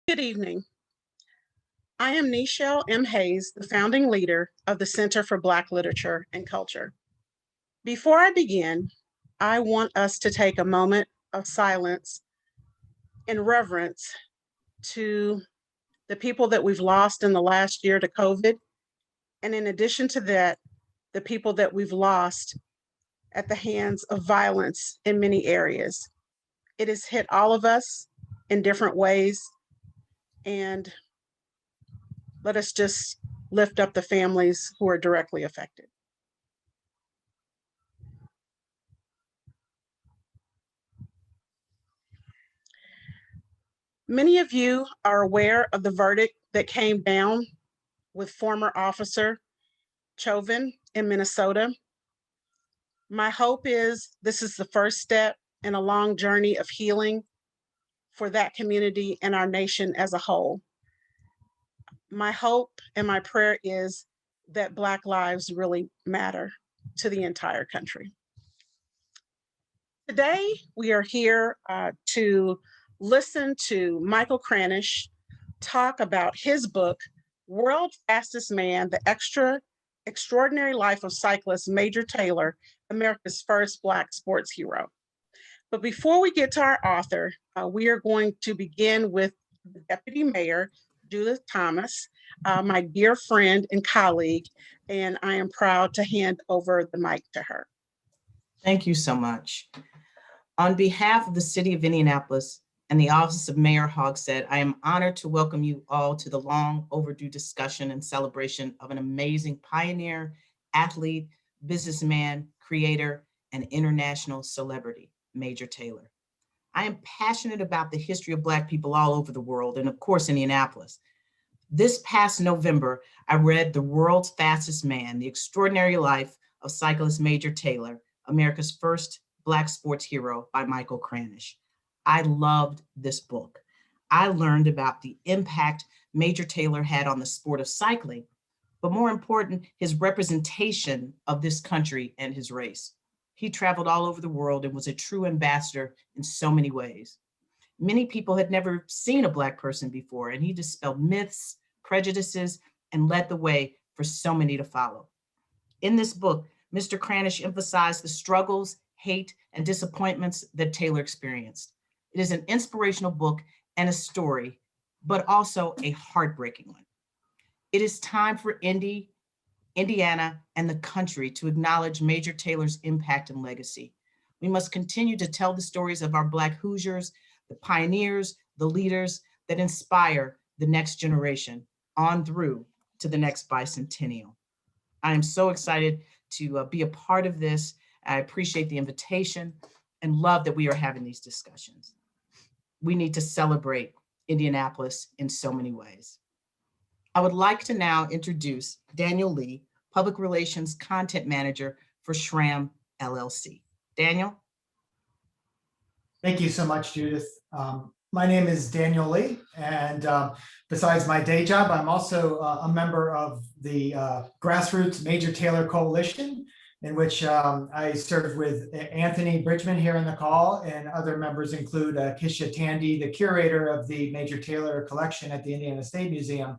Good evening. I am Nichelle M. Hayes, the founding leader of the Center for Black Literature and Culture. Before I begin, I want us to take a moment of silence in reverence to the people that we've lost in the last year to COVID. And in addition to that, the people that we've lost at the hands of violence in many areas. It has hit all of us in different ways. And let us just lift up the families who are directly affected. Many of you are aware of the verdict that came down with former officer Chauvin in Minnesota. My hope is this is the first step in a long journey of healing for that community and our nation as a whole. My hope and my prayer is that Black lives really matter to the entire country. Today, we are here to listen to Michael Kranish talk about his book, World's Fastest Man, The Extraordinary Life of Cyclist Major Taylor, America's First Black Sports Hero. But before we get to our author, we are going to begin with the Deputy Mayor, Judith Thomas, my dear friend and colleague, and I am proud to hand over the mic to her. Thank you so much. On behalf of the City of Indianapolis and the Office of Mayor Hogsett, I am honored to welcome you all to the long overdue discussion and celebration of an amazing pioneer, athlete, businessman, creator, and international celebrity, Major Taylor. I am passionate about the history of Black people all over the world and of course, Indianapolis. This past November, I read The World's Fastest Man, The Extraordinary Life of Cyclist Major Taylor, America's First Black Sports Hero by Michael Kranish. I loved this book. I learned about the impact Major Taylor had on the sport of cycling, but more important, his representation of this country and his race. He traveled all over the world and was a true ambassador in so many ways. Many people had never seen a Black person before, and he dispelled myths, prejudices, and led the way for so many to follow. In this book, Mr. Cranish emphasized the struggles, hate, and disappointments that Taylor experienced. It is an inspirational book and a story, but also a heartbreaking one. It is time for Indiana, and the country to acknowledge Major Taylor's impact and legacy. We must continue to tell the stories of our Black Hoosiers, the pioneers, the leaders that inspire the next generation on through to the next bicentennial. I am so excited to be a part of this. I appreciate the invitation and love that we are having these discussions. We need to celebrate Indianapolis in so many ways. I would like to now introduce Daniel Lee, Public Relations Content Manager for Sram LLC. Daniel? Thank you so much, Judith. My name is Daniel Lee, and besides my day job, I'm also a member of the Grassroots Major Taylor Coalition, in which I serve with Anthony Bridgman here in the call, and other members include Kisha Tandy, the curator of the Major Taylor collection at the Indiana State Museum.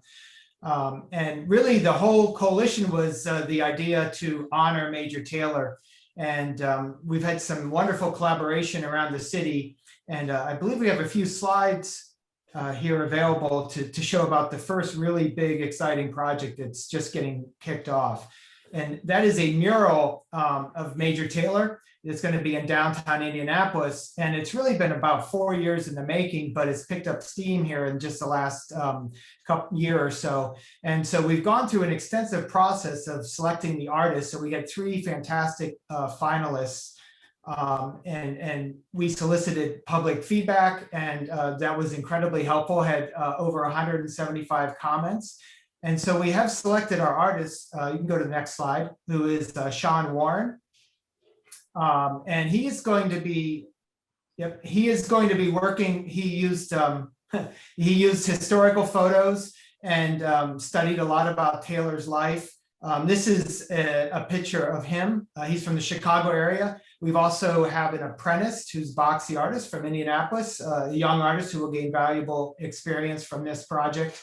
And really the whole coalition was the idea to honor Major Taylor. And we've had some wonderful collaboration around the city. And I believe we have a few slides here available to show about the first really big, exciting project that's just getting kicked off. And that is a mural of Major Taylor. It's going to be in downtown Indianapolis. And it's really been about 4 years in the making, but it's picked up steam here in just the last year or so. And so we've gone through an extensive process of selecting the artists. So we had 3 fantastic finalists. And we solicited public feedback, and that was incredibly helpful, had over 175 comments. And so we have selected our artist, you can go to the next slide, who is Sean Warren. And he is going to be, working, he used historical photos and studied a lot about Taylor's life. This is a picture of him. He's from the Chicago area. We've also have an apprentice who's Boxy artist from Indianapolis, a young artist who will gain valuable experience from this project.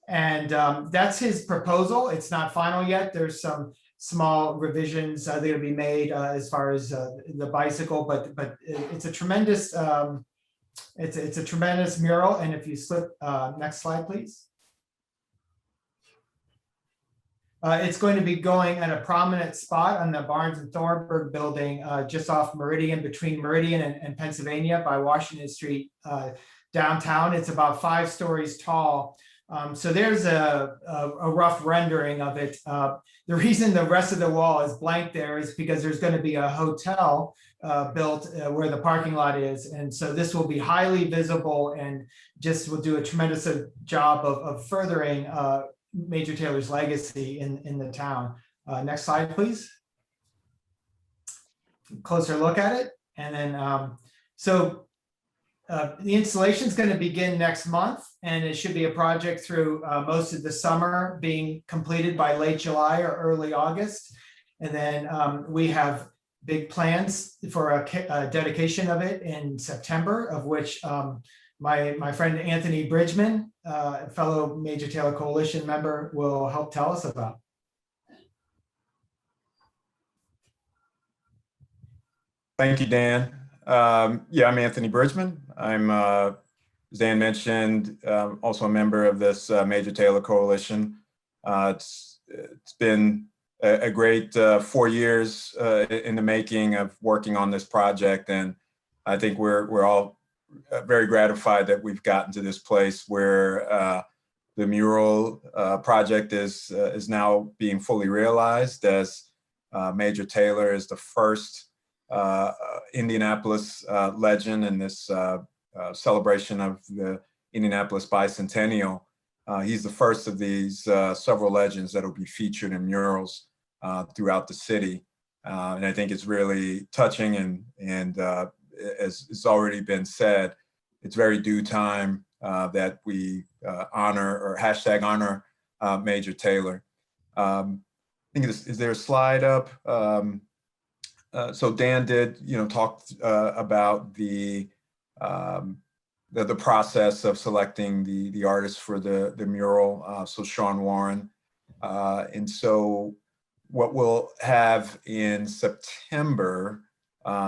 And that's his proposal. It's not final yet. There's some small revisions that will be made as far as the bicycle, but it's a tremendous it's a tremendous mural. And if you slip next slide, please. It's going to be going at a prominent spot on the Barnes and Thornburg building, just off Meridian, between Meridian and Pennsylvania by Washington Street downtown. It's about 5 stories tall. So there's a rough rendering of it. The reason the rest of the wall is blank there is because there's going to be a hotel built where the parking lot is. And so this will be highly visible and just will do a tremendous job of furthering Major Taylor's legacy in the town. Next slide, please. Closer look at it. And then, the installation is going to begin next month, and it should be a project through most of the summer, being completed by late July or early August. And then we have big plans for a dedication of it in September, of which my friend Anthony Bridgman, a fellow Major Taylor Coalition member, will help tell us about. Thank you, Dan. Yeah, I'm Anthony Bridgman. I'm, as Dan mentioned, also a member of this Major Taylor Coalition. It's been a great 4 years in the making of working on this project, and I think we're all very gratified that we've gotten to this place where the mural project is now being fully realized, as Major Taylor is the first Indianapolis legend in this celebration of the Indianapolis bicentennial. He's the first of these several legends that will be featured in murals throughout the city. And I think it's really touching, and as it's already been said, it's very due time that we honor, or hashtag honor, Major Taylor. I think is there a slide up? So Dan did, talk about the process of selecting the artist for the mural. So Sean Warren, and so what we'll have in September,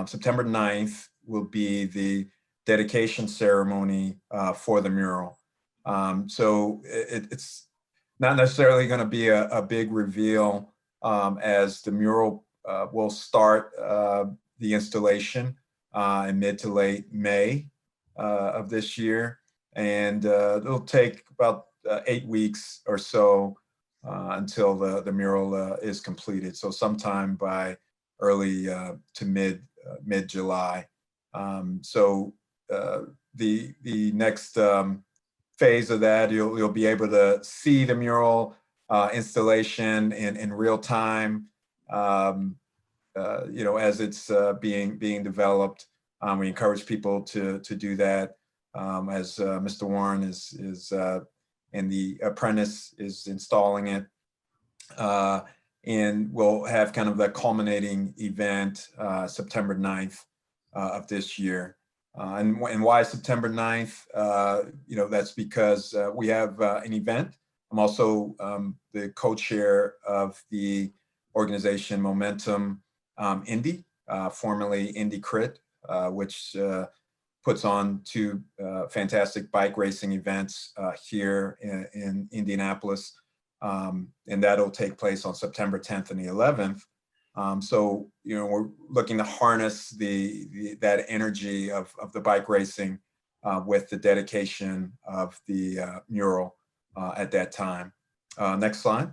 September 9th, will be the dedication ceremony for the mural. So it's not necessarily going to be a big reveal, as the mural will start the installation in mid to late May of this year. And it'll take about 8 weeks or so until the mural is completed. So sometime by early to mid-July. So the next phase of that, you'll be able to see the mural installation in real time. As it's being developed. We encourage people to do that, as Mr. Warren is and the apprentice is installing it. And we'll have kind of the culminating event September 9th of this year. And why September 9th? That's because we have an event. I'm also the co-chair of the organization Momentum Indy, formerly Indy Crit, which puts on 2 fantastic bike racing events here in Indianapolis. And that'll take place on September 10th and the 11th. So, we're looking to harness that energy of the bike racing with the dedication of the mural at that time. Next slide.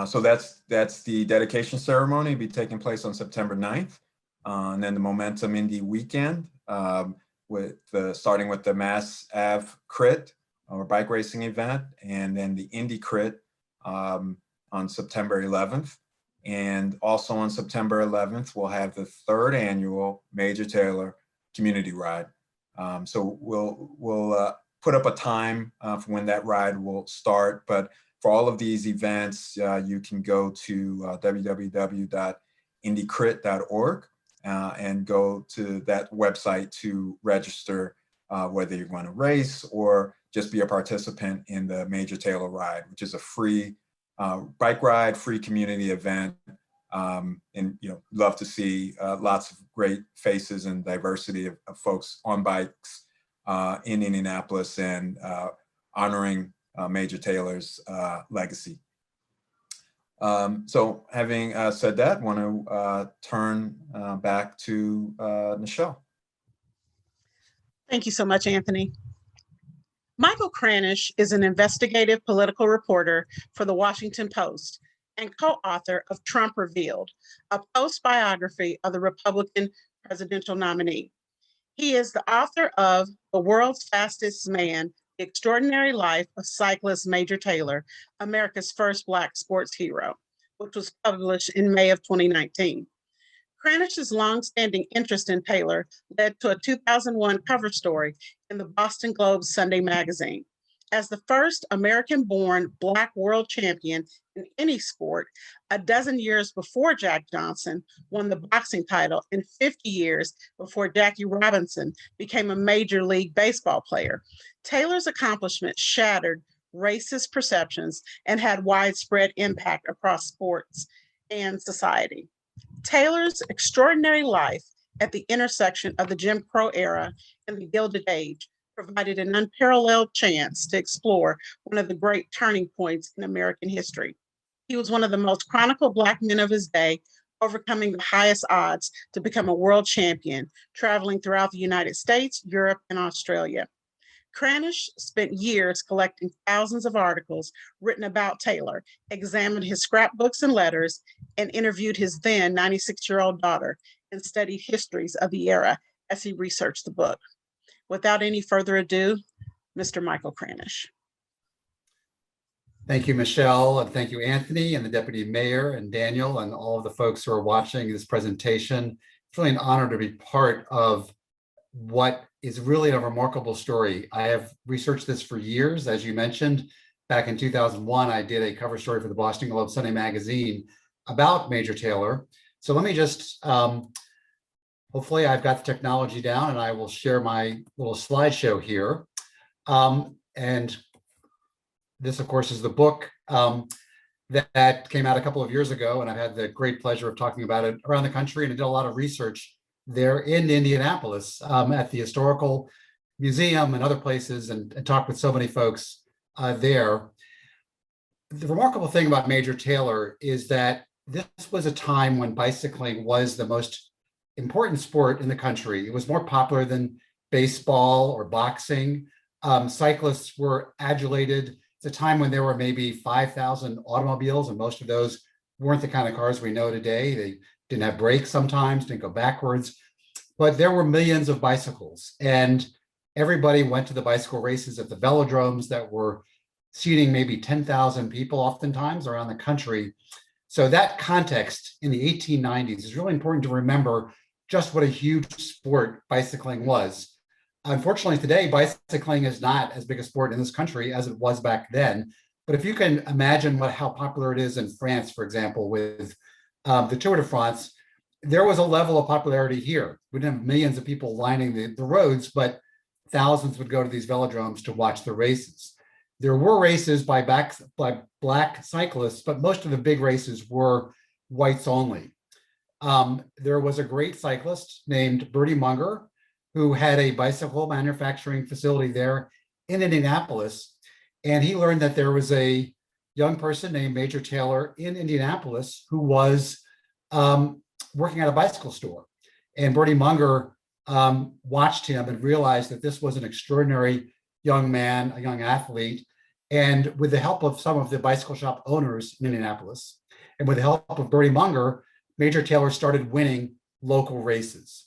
So that's the dedication ceremony. It'll be taking place on September 9th. And then the Momentum Indy weekend, starting with the Mass Ave Crit, or bike racing event, and then the Indy Crit on September 11th. And also on September 11th, we'll have the 3rd annual Major Taylor Community Ride. So we'll put up a time for when that ride will start. But for all of these events, you can go to www.indianapolis indycrit.org and go to that website to register whether you're going to race or just be a participant in the Major Taylor Ride, which is a free bike ride, free community event. And love to see lots of great faces and diversity of folks on bikes in Indianapolis and honoring Major Taylor's legacy. So having said that, I want to turn back to Nichelle. Thank you so much, Anthony. Michael Kranish is an investigative political reporter for the Washington Post and co-author of Trump Revealed, a post-biography of the Republican presidential nominee. He is the author of The World's Fastest Man, The Extraordinary Life of Cyclist Major Taylor, America's First Black Sports Hero, which was published in May of 2019. Cranish's longstanding interest in Taylor led to a 2001 cover story in the Boston Globe Sunday magazine. As the first American-born Black world champion in any sport, a dozen years before Jack Johnson won the boxing title and 50 years before Jackie Robinson became a Major League Baseball player, Taylor's accomplishments shattered racist perceptions and had widespread impact across sports and society. Taylor's extraordinary life at the intersection of the Jim Crow era and the Gilded Age provided an unparalleled chance to explore one of the great turning points in American history. He was one of the most chronicled Black men of his day, overcoming the highest odds to become a world champion, traveling throughout the United States, Europe, and Australia. Cranish spent years collecting thousands of articles written about Taylor, examined his scrapbooks and letters, and interviewed his then 96-year-old daughter and studied histories of the era as he researched the book. Without any further ado, Mr. Michael Kranish. Thank you, Michelle, and thank you, Anthony, and the Deputy Mayor, and Daniel, and all of the folks who are watching this presentation. It's really an honor to be part of what is really a remarkable story. I have researched this for years. As you mentioned, back in 2001, I did a cover story for the Boston Globe Sunday magazine about Major Taylor. So let me just, hopefully I've got the technology down and I will share my little slideshow here. And this, of course, is the book that came out a couple of years ago, and I've had the great pleasure of talking about it around the country, and I did a lot of research there in Indianapolis at the Historical Museum and other places, and talked with so many folks there. The remarkable thing about Major Taylor is that this was a time when bicycling was the most important sport in the country. It was more popular than baseball or boxing. Cyclists were adulated. It's a time when there were maybe 5,000 automobiles, and most of those weren't the kind of cars we know today. They didn't have brakes sometimes, didn't go backwards, but there were millions of bicycles, and everybody went to the bicycle races at the velodromes that were seating maybe 10,000 people oftentimes around the country. So that context in the 1890s is really important to remember just what a huge sport bicycling was. Unfortunately, today, bicycling is not as big a sport in this country as it was back then. But if you can imagine how popular it is in France, for example, with the Tour de France, there was a level of popularity here. We didn't have millions of people lining the roads, but thousands would go to these velodromes to watch the races. There were races by Black cyclists, but most of the big races were whites only. There was a great cyclist named Bertie Munger, who had a bicycle manufacturing facility there in Indianapolis. And he learned that there was a young person named Major Taylor in Indianapolis who was working at a bicycle store. And Bertie Munger watched him and realized that this was an extraordinary young man, a young athlete. And with the help of some of the bicycle shop owners in Indianapolis, and with the help of Bertie Munger, Major Taylor started winning local races.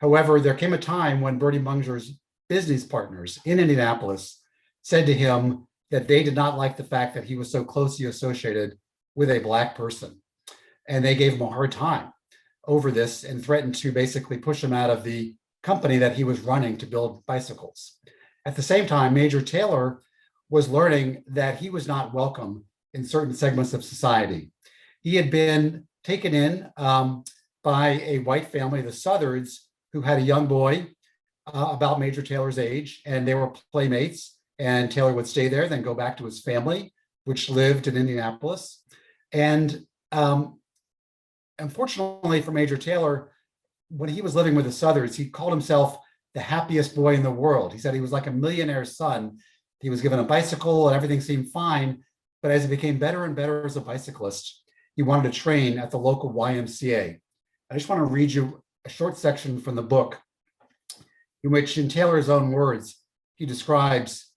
However, there came a time when Bertie Munger's business partners in Indianapolis said to him that they did not like the fact that he was so closely associated with a Black person. And they gave him a hard time over this and threatened to basically push him out of the company that he was running to build bicycles. At the same time, Major Taylor was learning that he was not welcome in certain segments of society. He had been taken in by a white family, the Southards, who had a young boy about Major Taylor's age, and they were playmates. And Taylor would stay there, then go back to his family, which lived in Indianapolis. And unfortunately for Major Taylor, when he was living with the Southards, he called himself the happiest boy in the world. He said he was like a millionaire's son. He was given a bicycle and everything seemed fine. But as he became better and better as a bicyclist, he wanted to train at the local YMCA. I just want to read you a short section from the book in which, in Taylor's own words, he describes,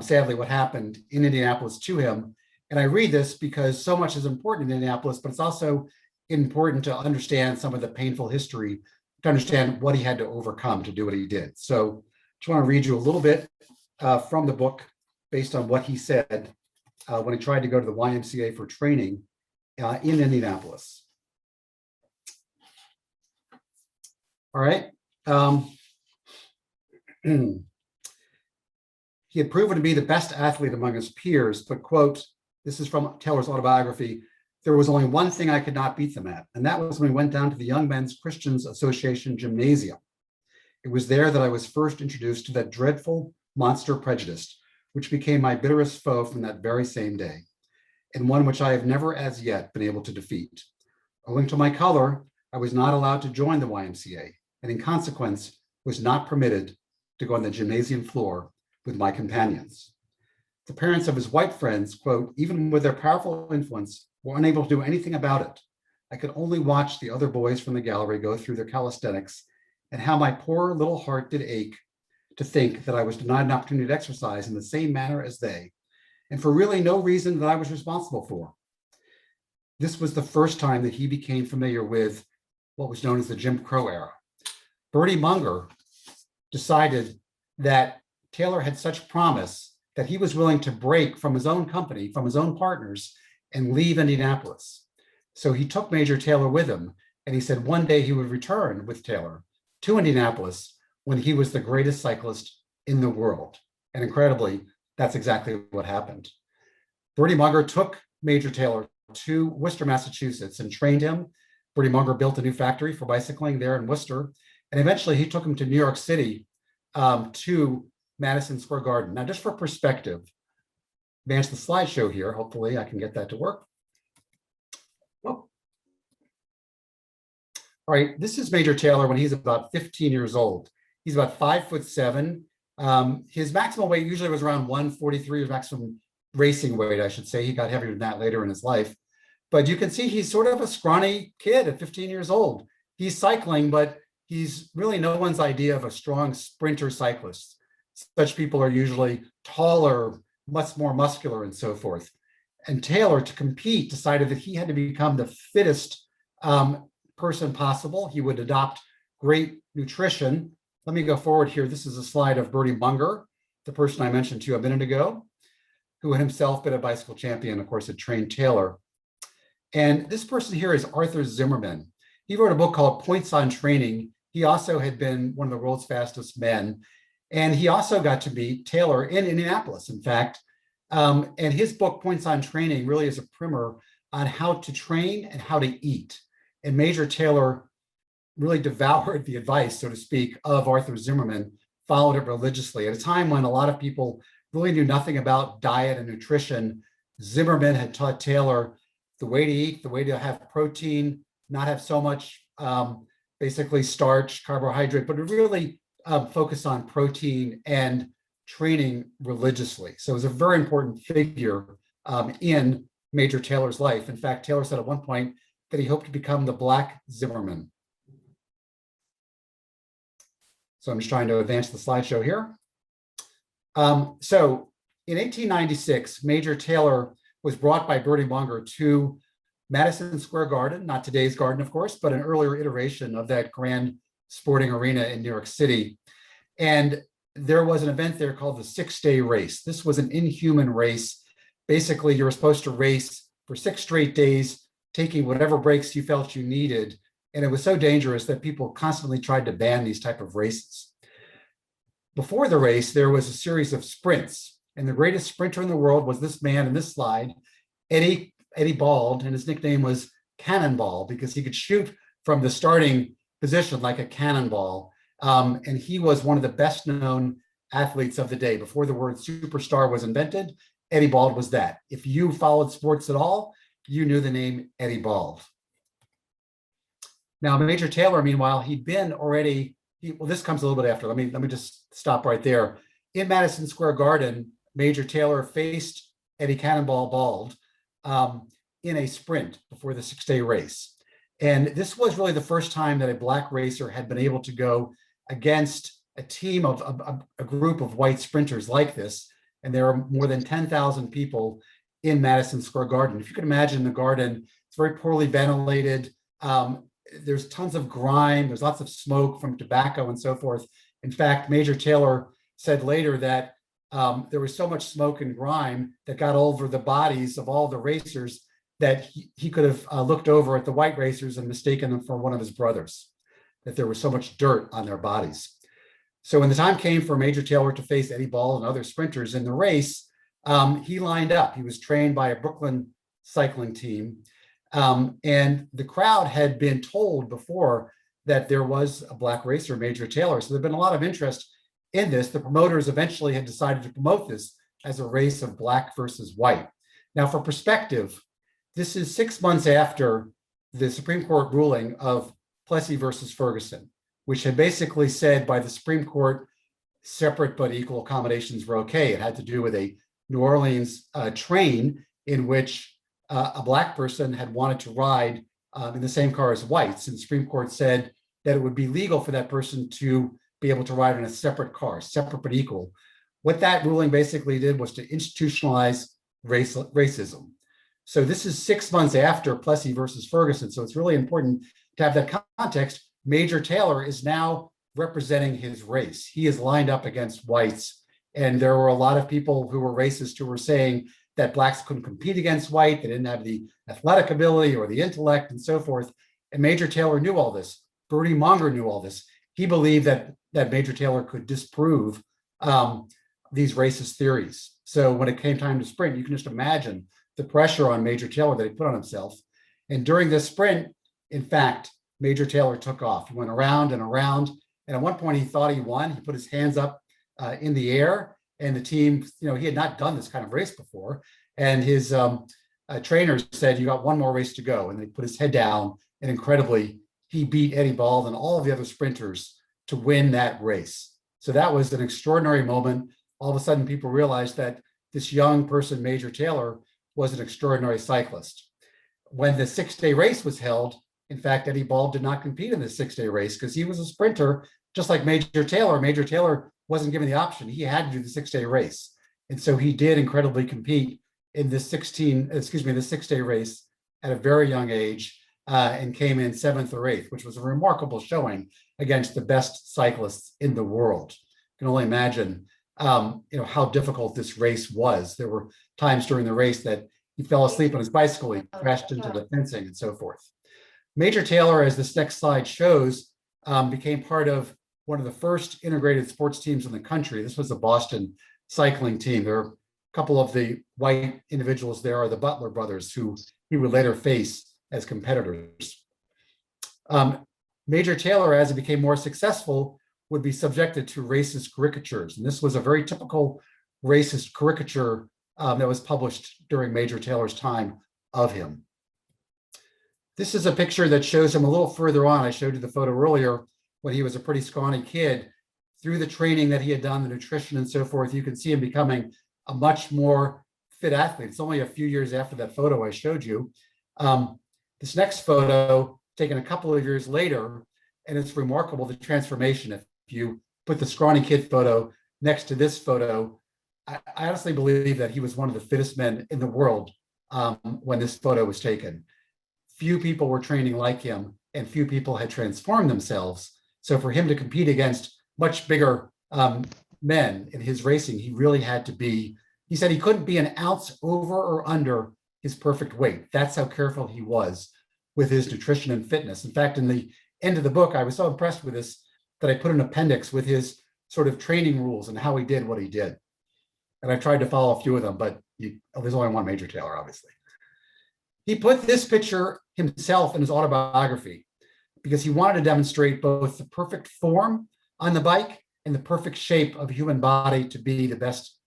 sadly, what happened in Indianapolis to him. And I read this because so much is important in Indianapolis, but it's also important to understand some of the painful history, to understand what he had to overcome to do what he did. So I just want to read you a little bit from the book based on what he said when he tried to go to the YMCA for training in Indianapolis. All right. He had proven to be the best athlete among his peers, but, quote, this is from Taylor's autobiography, there was only one thing I could not beat them at, and that was when we went down to the Young Men's Christians Association gymnasium. It was there that I was first introduced to that dreadful monster prejudice, which became my bitterest foe from that very same day, and one which I have never as yet been able to defeat. Owing to my color, I was not allowed to join the YMCA, and in consequence, was not permitted to go on the gymnasium floor with my companions. The parents of his white friends, quote, even with their powerful influence, were unable to do anything about it. I could only watch the other boys from the gallery go through their calisthenics, and how my poor little heart did ache to think that I was denied an opportunity to exercise in the same manner as they, and for really no reason that I was responsible for. This was the first time that he became familiar with what was known as the Jim Crow era. Bertie Munger decided that Taylor had such promise that he was willing to break from his own company, from his own partners, and leave Indianapolis. So he took Major Taylor with him, and he said one day he would return with Taylor to Indianapolis when he was the greatest cyclist in the world. And incredibly, that's exactly what happened. Bertie Munger took Major Taylor to Worcester, Massachusetts, and trained him. Bertie Munger built a new factory for bicycling there in Worcester, and eventually he took him to New York City to Madison Square Garden. Now, just for perspective, advance the slideshow here. Hopefully I can get that to work. Whoa. All right, this is Major Taylor when he's about 15 years old. He's about 5'7". His maximum weight usually was around 143, his maximum racing weight, I should say. He got heavier than that later in his life. But you can see he's sort of a scrawny kid at 15 years old. He's cycling, but he's really no one's idea of a strong sprinter cyclist. Such people are usually taller, much more muscular, and so forth. And Taylor, to compete, decided that he had to become the fittest person possible. He would adopt great nutrition. Let me go forward here. This is a slide of Bertie Munger, the person I mentioned to you a minute ago, who had himself been a bicycle champion, of course, had trained Taylor. And this person here is Arthur Zimmerman. He wrote a book called Points on Training. He also had been one of the world's fastest men. And he also got to meet Taylor in Indianapolis, in fact. And his book, Points on Training, really is a primer on how to train and how to eat. And Major Taylor really devoured the advice, so to speak, of Arthur Zimmerman, followed it religiously. At a time when a lot of people really knew nothing about diet and nutrition, Zimmerman had taught Taylor the way to eat, the way to have protein, not have so much basically starch, carbohydrate, but to really focus on protein and training religiously. So it was a very important figure in Major Taylor's life. In fact, Taylor said at one point that he hoped to become the Black Zimmerman. So I'm just trying to advance the slideshow here. So in 1896, Major Taylor was brought by Bertie Munger to Madison Square Garden, not today's garden, of course, but an earlier iteration of that grand sporting arena in New York City. And there was an event there called the 6-day race. This was an inhuman race. Basically, you were supposed to race for 6 straight days, taking whatever breaks you felt you needed. And it was so dangerous that people constantly tried to ban these type of races. Before the race, there was a series of sprints. And the greatest sprinter in the world was this man in this slide, Eddie Bald, and his nickname was cannonball because he could shoot from the starting position like a cannonball. And he was one of the best known athletes of the day. Before the word superstar was invented, Eddie Bald was that. If you followed sports at all, you knew the name Eddie Bald. Now, Major Taylor, meanwhile, he'd been already, well, this comes a little bit after. Let me just stop right there. In Madison Square Garden, Major Taylor faced Eddie Cannonball Bald in a sprint before the 6-day race. And this was really the first time that a Black racer had been able to go against a team of a group of white sprinters like this. And there are more than 10,000 people in Madison Square Garden. If you can imagine the garden, it's very poorly ventilated. There's tons of grime. There's lots of smoke from tobacco and so forth. In fact, Major Taylor said later that there was so much smoke and grime that got over the bodies of all the racers that he could have looked over at the white racers and mistaken them for one of his brothers, that there was so much dirt on their bodies. So when the time came for Major Taylor to face Eddie Bald and other sprinters in the race, he lined up. He was trained by a Brooklyn cycling team. And the crowd had been told before that there was a Black racer, Major Taylor. So there'd been a lot of interest in this. The promoters eventually had decided to promote this as a race of Black versus white. Now, for perspective, this is 6 months after the Supreme Court ruling of Plessy versus Ferguson, which had basically said by the Supreme Court, separate but equal accommodations were okay. It had to do with a New Orleans train in which a Black person had wanted to ride in the same car as whites. And the Supreme Court said that it would be legal for that person to be able to ride in a separate car, separate but equal. What that ruling basically did was to institutionalize racism. So this is 6 months after Plessy versus Ferguson. So it's really important to have that context. Major Taylor is now representing his race. He is lined up against whites. And there were a lot of people who were racist who were saying that Blacks couldn't compete against white. They didn't have the athletic ability or the intellect and so forth. And Major Taylor knew all this. Bernie Monger knew all this. He believed that Major Taylor could disprove these racist theories. So when it came time to sprint, you can just imagine the pressure on Major Taylor that he put on himself. And during this sprint, in fact, Major Taylor took off. He went around and around. And at one point he thought he won. He put his hands up in the air, and the team, he had not done this kind of race before. And his trainers said, you got one more race to go. And they put his head down, and incredibly, he beat Eddie Bald and all of the other sprinters to win that race. So that was an extraordinary moment. All of a sudden, people realized that this young person, Major Taylor, was an extraordinary cyclist. When the 6-day race was held, in fact, Eddie Bald did not compete in the 6-day race because he was a sprinter, just like Major Taylor. Major Taylor wasn't given the option. He had to do the 6-day race. And so he did incredibly compete in this 6-day race at a very young age and came in 7th or 8th, which was a remarkable showing against the best cyclists in the world. You can only imagine how difficult this race was. There were times during the race that he fell asleep on his bicycle, he crashed into the fencing and so forth. Major Taylor, as this next slide shows, became part of one of the first integrated sports teams in the country. This was the Boston cycling team. There are a couple of the white individuals there are the Butler brothers, who he would later face as competitors. Major Taylor, as he became more successful, would be subjected to racist caricatures. And this was a very typical racist caricature that was published during Major Taylor's time of him. This is a picture that shows him a little further on. I showed you the photo earlier when he was a pretty scrawny kid. Through the training that he had done, the nutrition and so forth, you can see him becoming a much more fit athlete. It's only a few years after that photo I showed you. This next photo, taken a couple of years later, and it's remarkable, the transformation. If you put the scrawny kid photo next to this photo, I honestly believe that he was one of the fittest men in the world when this photo was taken. Few people were training like him, and few people had transformed themselves. So for him to compete against much bigger men in his racing, he really had to be, he said he couldn't be an ounce over or under his perfect weight. That's how careful he was with his nutrition and fitness. In fact, in the end of the book, I was so impressed with this that I put an appendix with his sort of training rules and how he did what he did. And I tried to follow a few of them, but there's only one Major Taylor, obviously. He put this picture, himself in his autobiography because he wanted to demonstrate both the perfect form on the bike and the perfect shape of a human body to be the best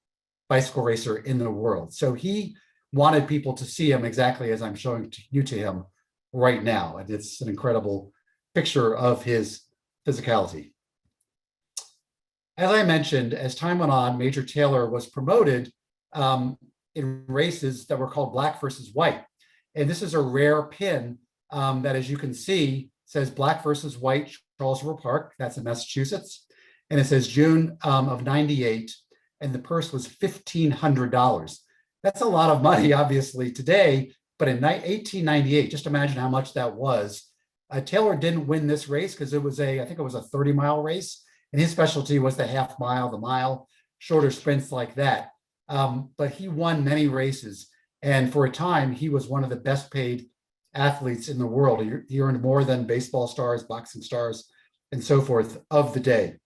bicycle racer in the world. So he wanted people to see him exactly as I'm showing to him right now. And it's an incredible picture of his physicality. As I mentioned, as time went on, Major Taylor was promoted in races that were called black versus white. And this is a rare pin that, as you can see, says black versus white, Charles River Park. That's in Massachusetts. And it says June of 98. And the purse was $1,500. That's a lot of money, obviously, today. But in 1898, just imagine how much that was. Taylor didn't win this race because it was I think it was a 30-mile race. And his specialty was the half mile, the mile, shorter sprints like that. But he won many races. And for a time, he was one of the best paid athletes in the world. He earned more than baseball stars, boxing stars, and so forth of the day.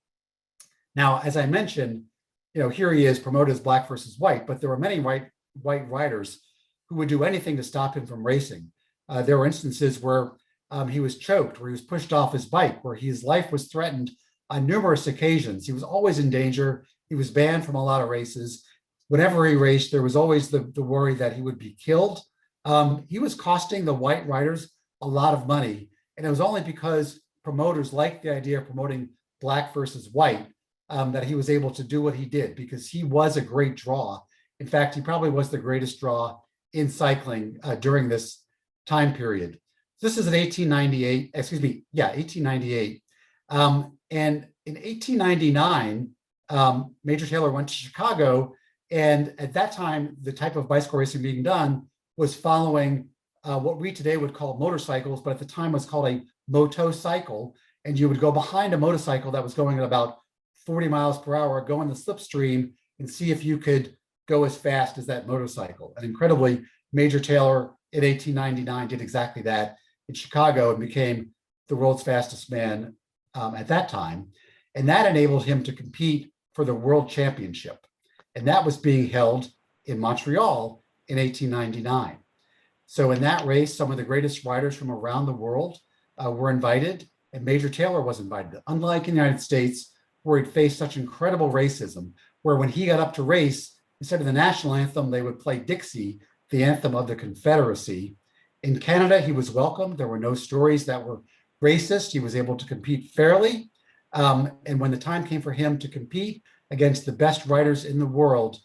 Now, as I mentioned, here he is promoted as black versus white, but there were many white riders who would do anything to stop him from racing. There were instances where he was choked, where he was pushed off his bike, where his life was threatened on numerous occasions. He was always in danger. He was banned from a lot of races. Whenever he raced, there was always the worry that he would be killed. He was costing the white riders a lot of money. And it was only because promoters liked the idea of promoting black versus white that he was able to do what he did, because he was a great draw. In fact, he probably was the greatest draw in cycling during this time period. This is in 1898. And in 1899, Major Taylor went to Chicago. And at that time, the type of bicycle racing being done was following what we today would call motorcycles, but at the time was called a motocycle. And you would go behind a motorcycle that was going at about 40 miles per hour, go in the slipstream and see if you could go as fast as that motorcycle. And incredibly, Major Taylor in 1899 did exactly that in Chicago and became the world's fastest man at that time. And that enabled him to compete for the world championship. And that was being held in Montreal in 1899. So in that race, some of the greatest riders from around the world were invited, and Major Taylor was invited. Unlike in the United States, where he'd faced such incredible racism, where when he got up to race, instead of the national anthem, they would play Dixie, the anthem of the Confederacy. In Canada, he was welcomed. There were no stories that were racist. He was able to compete fairly. And when the time came for him to compete against the best riders in the world,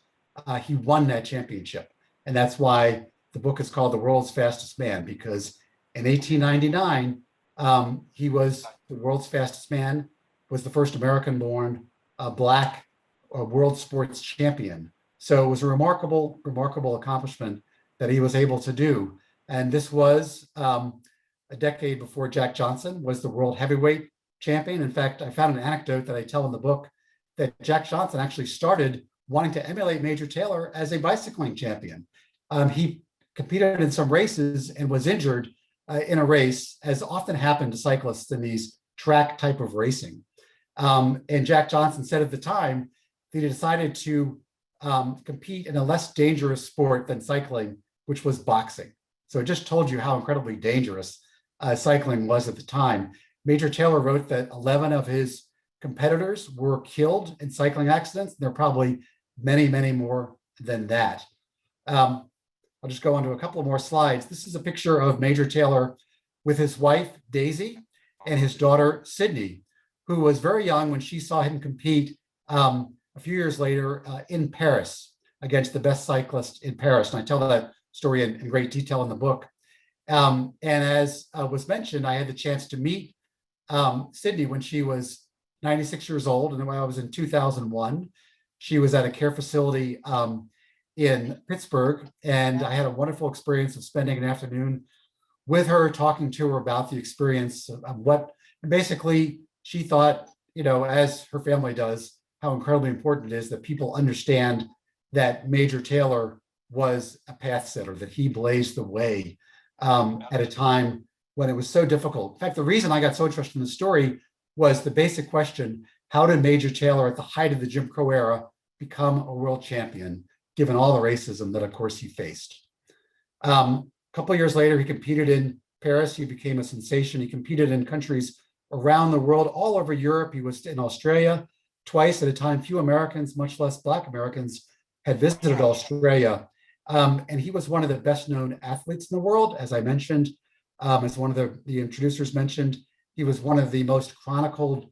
he won that championship. And that's why the book is called The World's Fastest Man, because in 1899, he was the world's fastest man, was the first American-born Black world sports champion. So it was a remarkable accomplishment that he was able to do. And this was a decade before Jack Johnson was the world heavyweight champion. In fact, I found an anecdote that I tell in the book that Jack Johnson actually started wanting to emulate Major Taylor as a bicycling champion. He competed in some races and was injured in a race, as often happened to cyclists in these track type of racing. And Jack Johnson said at the time that he decided to compete in a less dangerous sport than cycling, which was boxing. So it just told you how incredibly dangerous cycling was at the time. Major Taylor wrote that 11 of his competitors were killed in cycling accidents. There are probably many, many more than that. I'll just go on to a couple of more slides. This is a picture of Major Taylor with his wife, Daisy, and his daughter, Sydney, who was very young when she saw him compete a few years later in Paris against the best cyclist in Paris. And I tell that story in great detail in the book. And as was mentioned, I had the chance to meet Sydney when she was 96 years old. And when I was in 2001, she was at a care facility in Pittsburgh. And I had a wonderful experience of spending an afternoon with her, talking to her about the experience of what basically she thought, as her family does, how incredibly important it is that people understand that Major Taylor was a path setter, that he blazed the way at a time when it was so difficult. In fact, the reason I got so interested in the story was the basic question: how did Major Taylor, at the height of the Jim Crow era, become a world champion, given all the racism that, of course, he faced? A couple of years later, he competed in Paris, he became a sensation. He competed in countries around the world, all over Europe. He was in Australia twice at a time. Few Americans, much less Black Americans, had visited Australia. And he was one of the best known athletes in the world, as I mentioned. As one of the introducers mentioned, he was one of the most chronicled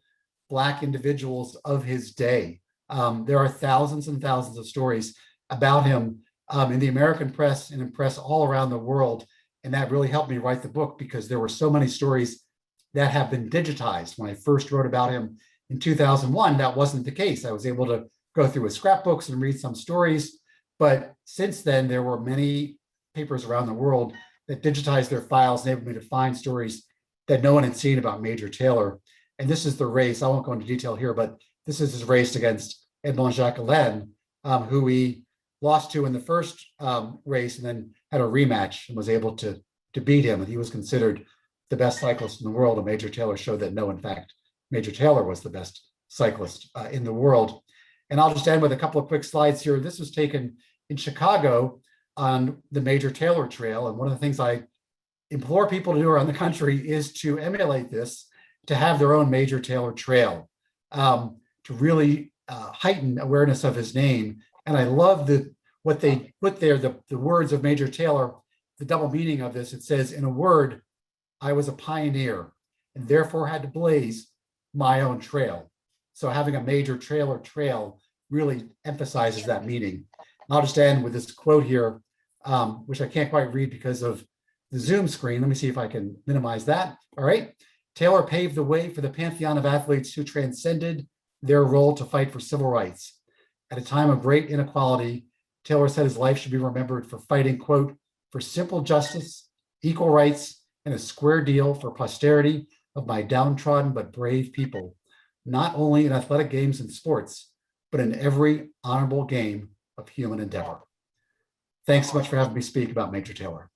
Black individuals of his day. There are thousands and thousands of stories about him in the American press and in press all around the world. And that really helped me write the book because there were so many stories that have been digitized. When I first wrote about him in 2001, that wasn't the case. I was able to go through his scrapbooks and read some stories. But since then, there were many papers around the world that digitized their files, enabled me to find stories that no one had seen about Major Taylor. And this is the race. I won't go into detail here, but this is his race against Edmond Jacquelin, who he lost to in the first race and then had a rematch and was able to beat him. And he was considered the best cyclist in the world. And Major Taylor showed that no, in fact, Major Taylor was the best cyclist in the world. And I'll just end with a couple of quick slides here. This was taken in Chicago on the Major Taylor Trail. And one of the things I implore people to do around the country is to emulate this, to have their own Major Taylor Trail, to really heighten awareness of his name. And I love what they put there, the words of Major Taylor, the double meaning of this. It says, in a word, I was a pioneer and therefore had to blaze my own trail. So having a Major Taylor Trail really emphasizes that meaning. I'll just end with this quote here, which I can't quite read because of the Zoom screen. Let me see if I can minimize that. All right. Taylor paved the way for the pantheon of athletes who transcended their role to fight for civil rights. At a time of great inequality, Taylor said his life should be remembered for fighting, quote, for simple justice, equal rights, and a square deal for posterity of my downtrodden but brave people, not only in athletic games and sports, but in every honorable game of human endeavor. Thanks so much for having me speak about Major Taylor.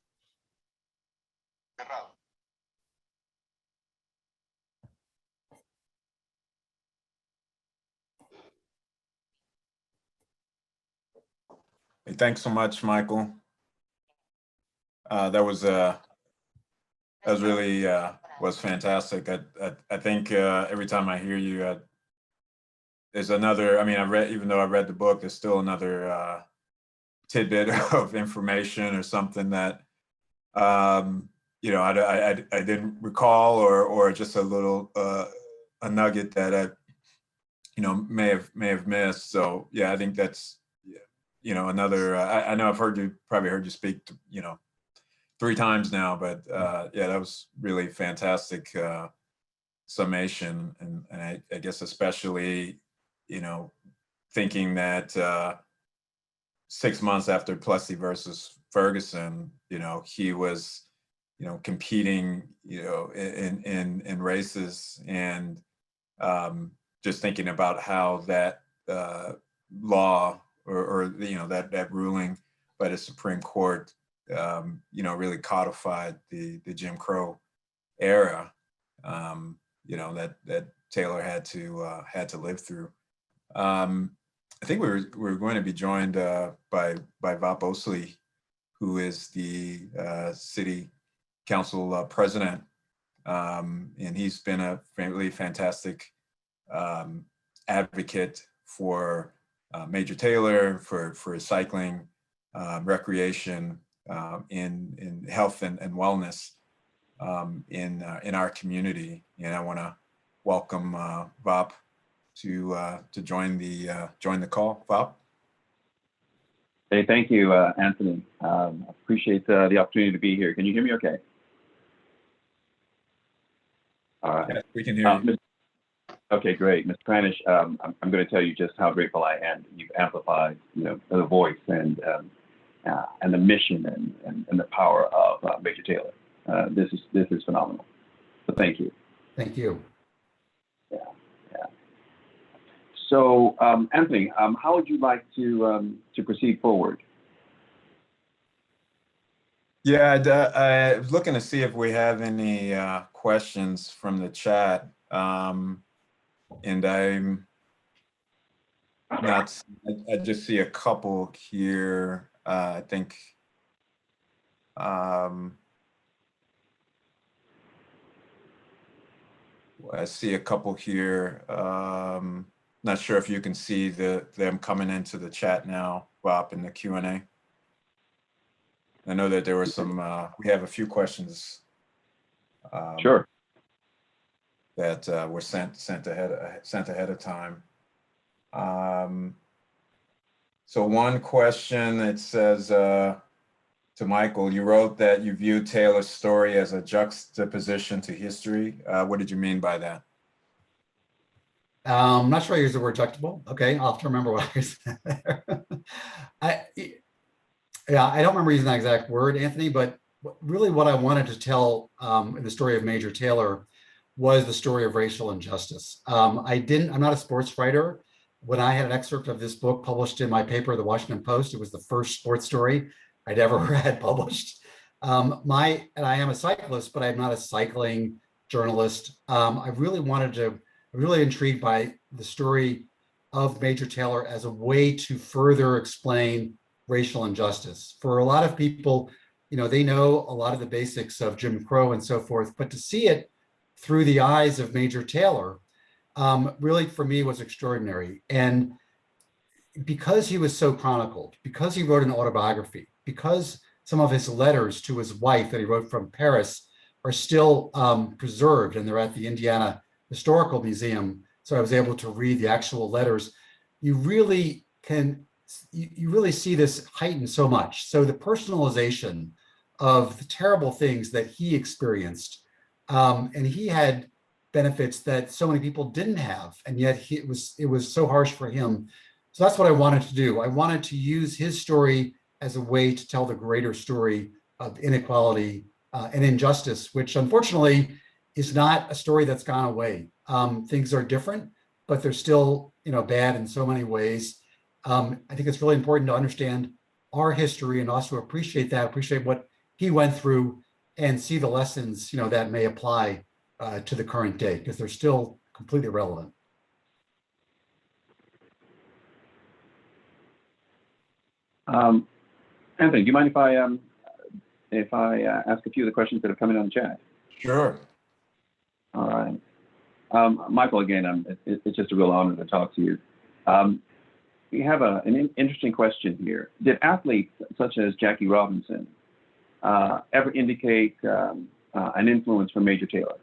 Hey, thanks so much, Michael. That was really was fantastic. I think every time I hear you, there's another. I mean, even though I read the book, there's still another tidbit of information or something that you know I didn't recall, or just a little a nugget that I may have missed. So yeah, I think that's another. I know I've probably heard you speak 3 times now, but yeah, that was really fantastic summation, and I guess especially thinking that 6 months after Plessy versus Ferguson, he was competing in races, and just thinking about how that law or that ruling by the Supreme Court really codified the Jim Crow era that Taylor had to live through. I think we're going to be joined by Vop Osley, who is the city council president, and he's been a really fantastic advocate for Major Taylor, for cycling, recreation, in health and wellness in our community. And I want to welcome Vop to join the call. Vop. Hey, thank you, Anthony. Appreciate the opportunity to be here. Can you hear me okay? All right. Yeah, we can hear you. Okay, great. Mr. Cranish, I'm going to tell you just how grateful I am. You've amplified, the voice and the mission and the power of Major Taylor. This is phenomenal. So thank you. Thank you. Yeah. So, Anthony, how would you like to proceed forward? Yeah, I was looking to see if we have any questions from the chat, and I'm not. I just see a couple here. I think. I see a couple here. Not sure if you can see them coming into the chat now, Bob, in the Q&A. I know that there were some, we have a few questions. Sure. That were sent ahead of time. So one question, it says to Michael, you wrote that you viewed Taylor's story as a juxtaposition to history. What did you mean by that? I'm not sure I used the word juxtable. Okay, I'll have to remember what I said there. I don't remember using that exact word, Anthony, but really what I wanted to tell in the story of Major Taylor was the story of racial injustice. I'm not a sports writer. When I had an excerpt of this book published in my paper, the Washington Post, it was the first sports story I'd ever had published. And I am a cyclist, but I'm not a cycling journalist. I'm really intrigued by the story of Major Taylor as a way to further explain racial injustice. For a lot of people, they know a lot of the basics of Jim Crow and so forth, but to see it through the eyes of Major Taylor really for me was extraordinary. And because he was so chronicled, because he wrote an autobiography, because some of his letters to his wife that he wrote from Paris are still preserved, and they're at the Indiana Historical Museum. So I was able to read the actual letters. You really see this heightened so much. So the personalization of the terrible things that he experienced, and he had benefits that so many people didn't have, and yet it was so harsh for him. So that's what I wanted to do. I wanted to use his story as a way to tell the greater story of inequality and injustice, which unfortunately is not a story that's gone away. Things are different, but they're still bad in so many ways. I think it's really important to understand our history and also appreciate what he went through and see the lessons that may apply to the current day, because they're still completely relevant. Anthony, do you mind if I ask a few of the questions that have come in on the chat? Sure. All right. Michael, again, it's just a real honor to talk to you. We have an interesting question here. Did athletes such as Jackie Robinson ever indicate an influence from Major Taylor?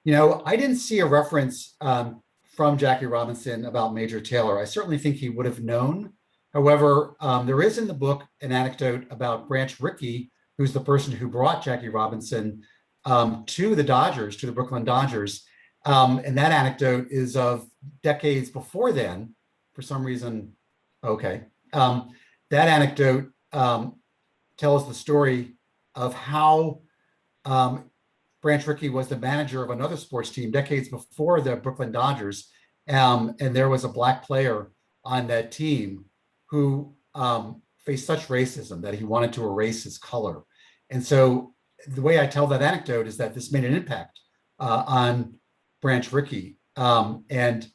I didn't see a reference from Jackie Robinson about Major Taylor. I certainly think he would have known. However, there is in the book an anecdote about Branch Rickey, who's the person who brought Jackie Robinson to the Dodgers, to the Brooklyn Dodgers. And that anecdote is of decades before then, for some reason. Okay. That anecdote tells the story of how Branch Rickey was the manager of another sports team decades before the Brooklyn Dodgers. And there was a black player on that team who faced such racism that he wanted to erase his color. And so the way I tell that anecdote is that this made an impact on Branch Rickey and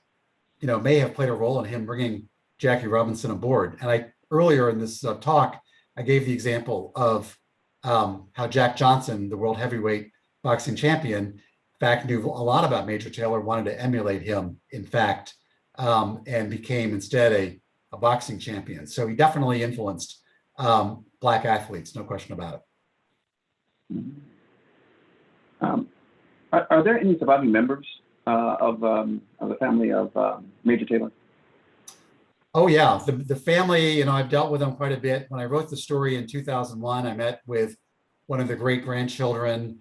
may have played a role in him bringing Jackie Robinson aboard. And earlier in this talk, I gave the example of how Jack Johnson, the world heavyweight boxing champion, in fact, knew a lot about Major Taylor, wanted to emulate him, in fact, and became instead a boxing champion. So he definitely influenced Black athletes, no question about it. Are there any surviving members of the family of Major Taylor? Oh yeah, the family, I've dealt with them quite a bit. When I wrote the story in 2001, I met with one of the great grandchildren.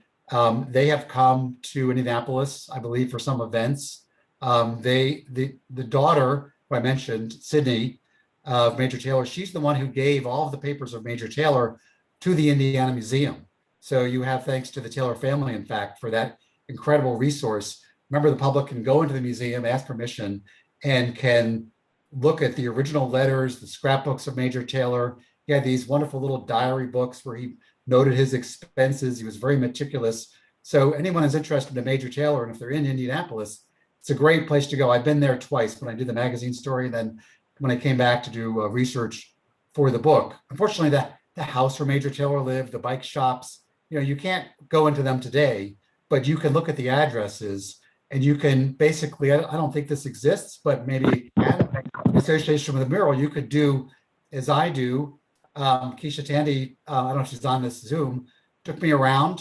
They have come to Indianapolis, I believe, for some events. The daughter, who I mentioned, Sydney, of Major Taylor, she's the one who gave all of the papers of Major Taylor to the Indiana Museum. So you have thanks to the Taylor family, in fact, for that incredible resource. Remember, the public can go into the museum, ask permission, and can look at the original letters, the scrapbooks of Major Taylor. He had these wonderful little diary books where he noted his expenses. He was very meticulous. So anyone who's interested in Major Taylor, and if they're in Indianapolis, it's a great place to go. I've been there twice when I did the magazine story, and then when I came back to do research for the book. Unfortunately, the house where Major Taylor lived, the bike shops, you can't go into them today, but you can look at the addresses and you can basically, I don't think this exists, but maybe it can, in association with a mural, you could do as I do. Keisha Tandy, I don't know if she's on this Zoom, took me around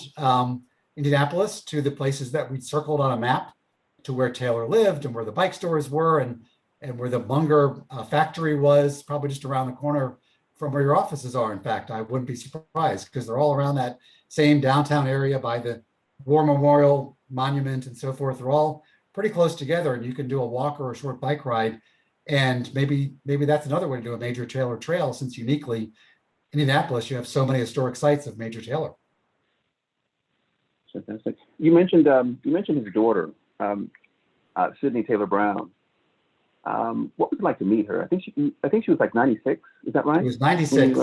Indianapolis to the places that we circled on a map to where Taylor lived and where the bike stores were and where the Munger factory was, probably just around the corner from where your offices are. In fact, I wouldn't be surprised because they're all around that same downtown area by the War Memorial Monument and so forth. They're all pretty close together, and you can do a walk or a short bike ride. And maybe that's another way to do a Major Taylor trail, since uniquely Indianapolis, you have so many historic sites of Major Taylor. Fantastic. You mentioned his daughter, Sydney Taylor Brown. What was it like to meet her? I think she was like 96. Is that right? It was 96.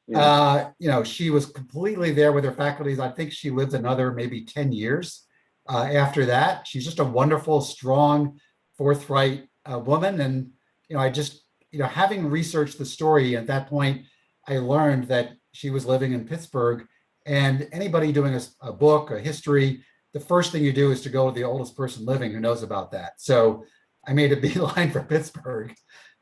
Yeah. She was completely there with her faculties. I think she lived another maybe 10 years after that. She's just a wonderful, strong, forthright woman. And, I just, having researched the story at that point, I learned that she was living in Pittsburgh, and anybody doing a book, a history, the first thing you do is to go to the oldest person living who knows about that. So I made a beeline for Pittsburgh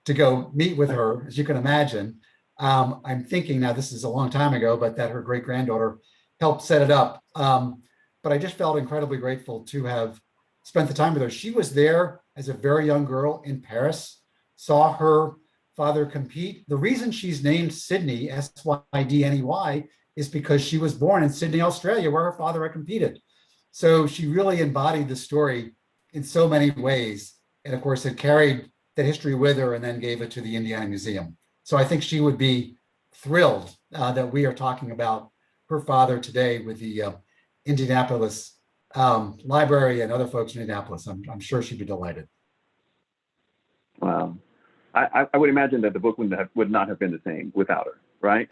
to go meet with her, as you can imagine. I'm thinking now, this is a long time ago, but that her great-granddaughter helped set it up. But I just felt incredibly grateful to have spent the time with her. She was there as a very young girl in Paris, saw her father compete. The reason she's named Sydney, Sydney, is because she was born in Sydney, Australia, where her father had competed. So she really embodied the story in so many ways. And of course, had carried that history with her and then gave it to the Indiana Museum. So I think she would be thrilled that we are talking about her father today with the Indianapolis Library and other folks in Indianapolis. I'm sure she'd be delighted. Wow. I would imagine that the book would not have been the same without her, right?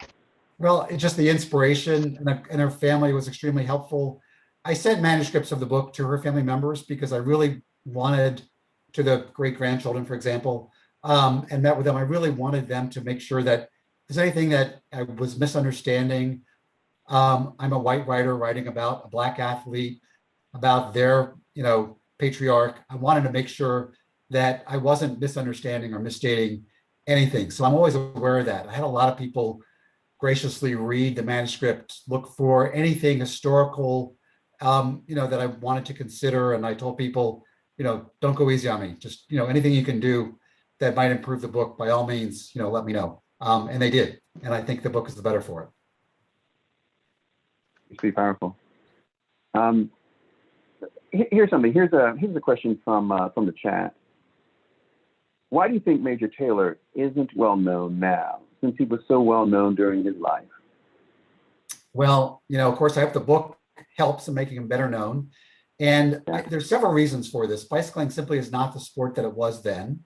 Well, it's just the inspiration, and her family was extremely helpful. I sent manuscripts of the book to her family members because I really wanted, to the great-grandchildren, for example, and met with them. I really wanted them to make sure that if there's anything that I was misunderstanding. I'm a white writer writing about a Black athlete, about their, patriarch. I wanted to make sure that I wasn't misunderstanding or misstating anything. So I'm always aware of that. I had a lot of people graciously read the manuscript, look for anything historical, that I wanted to consider. And I told people, don't go easy on me. Just, anything you can do that might improve the book, by all means, let me know. And they did. And I think the book is the better for it. It's pretty powerful. Here's something. Here's a question from the chat. Why do you think Major Taylor isn't well known now, since he was so well known during his life? Well, of course, I hope the book helps in making him better known. And there's several reasons for this. Bicycling simply is not the sport that it was then.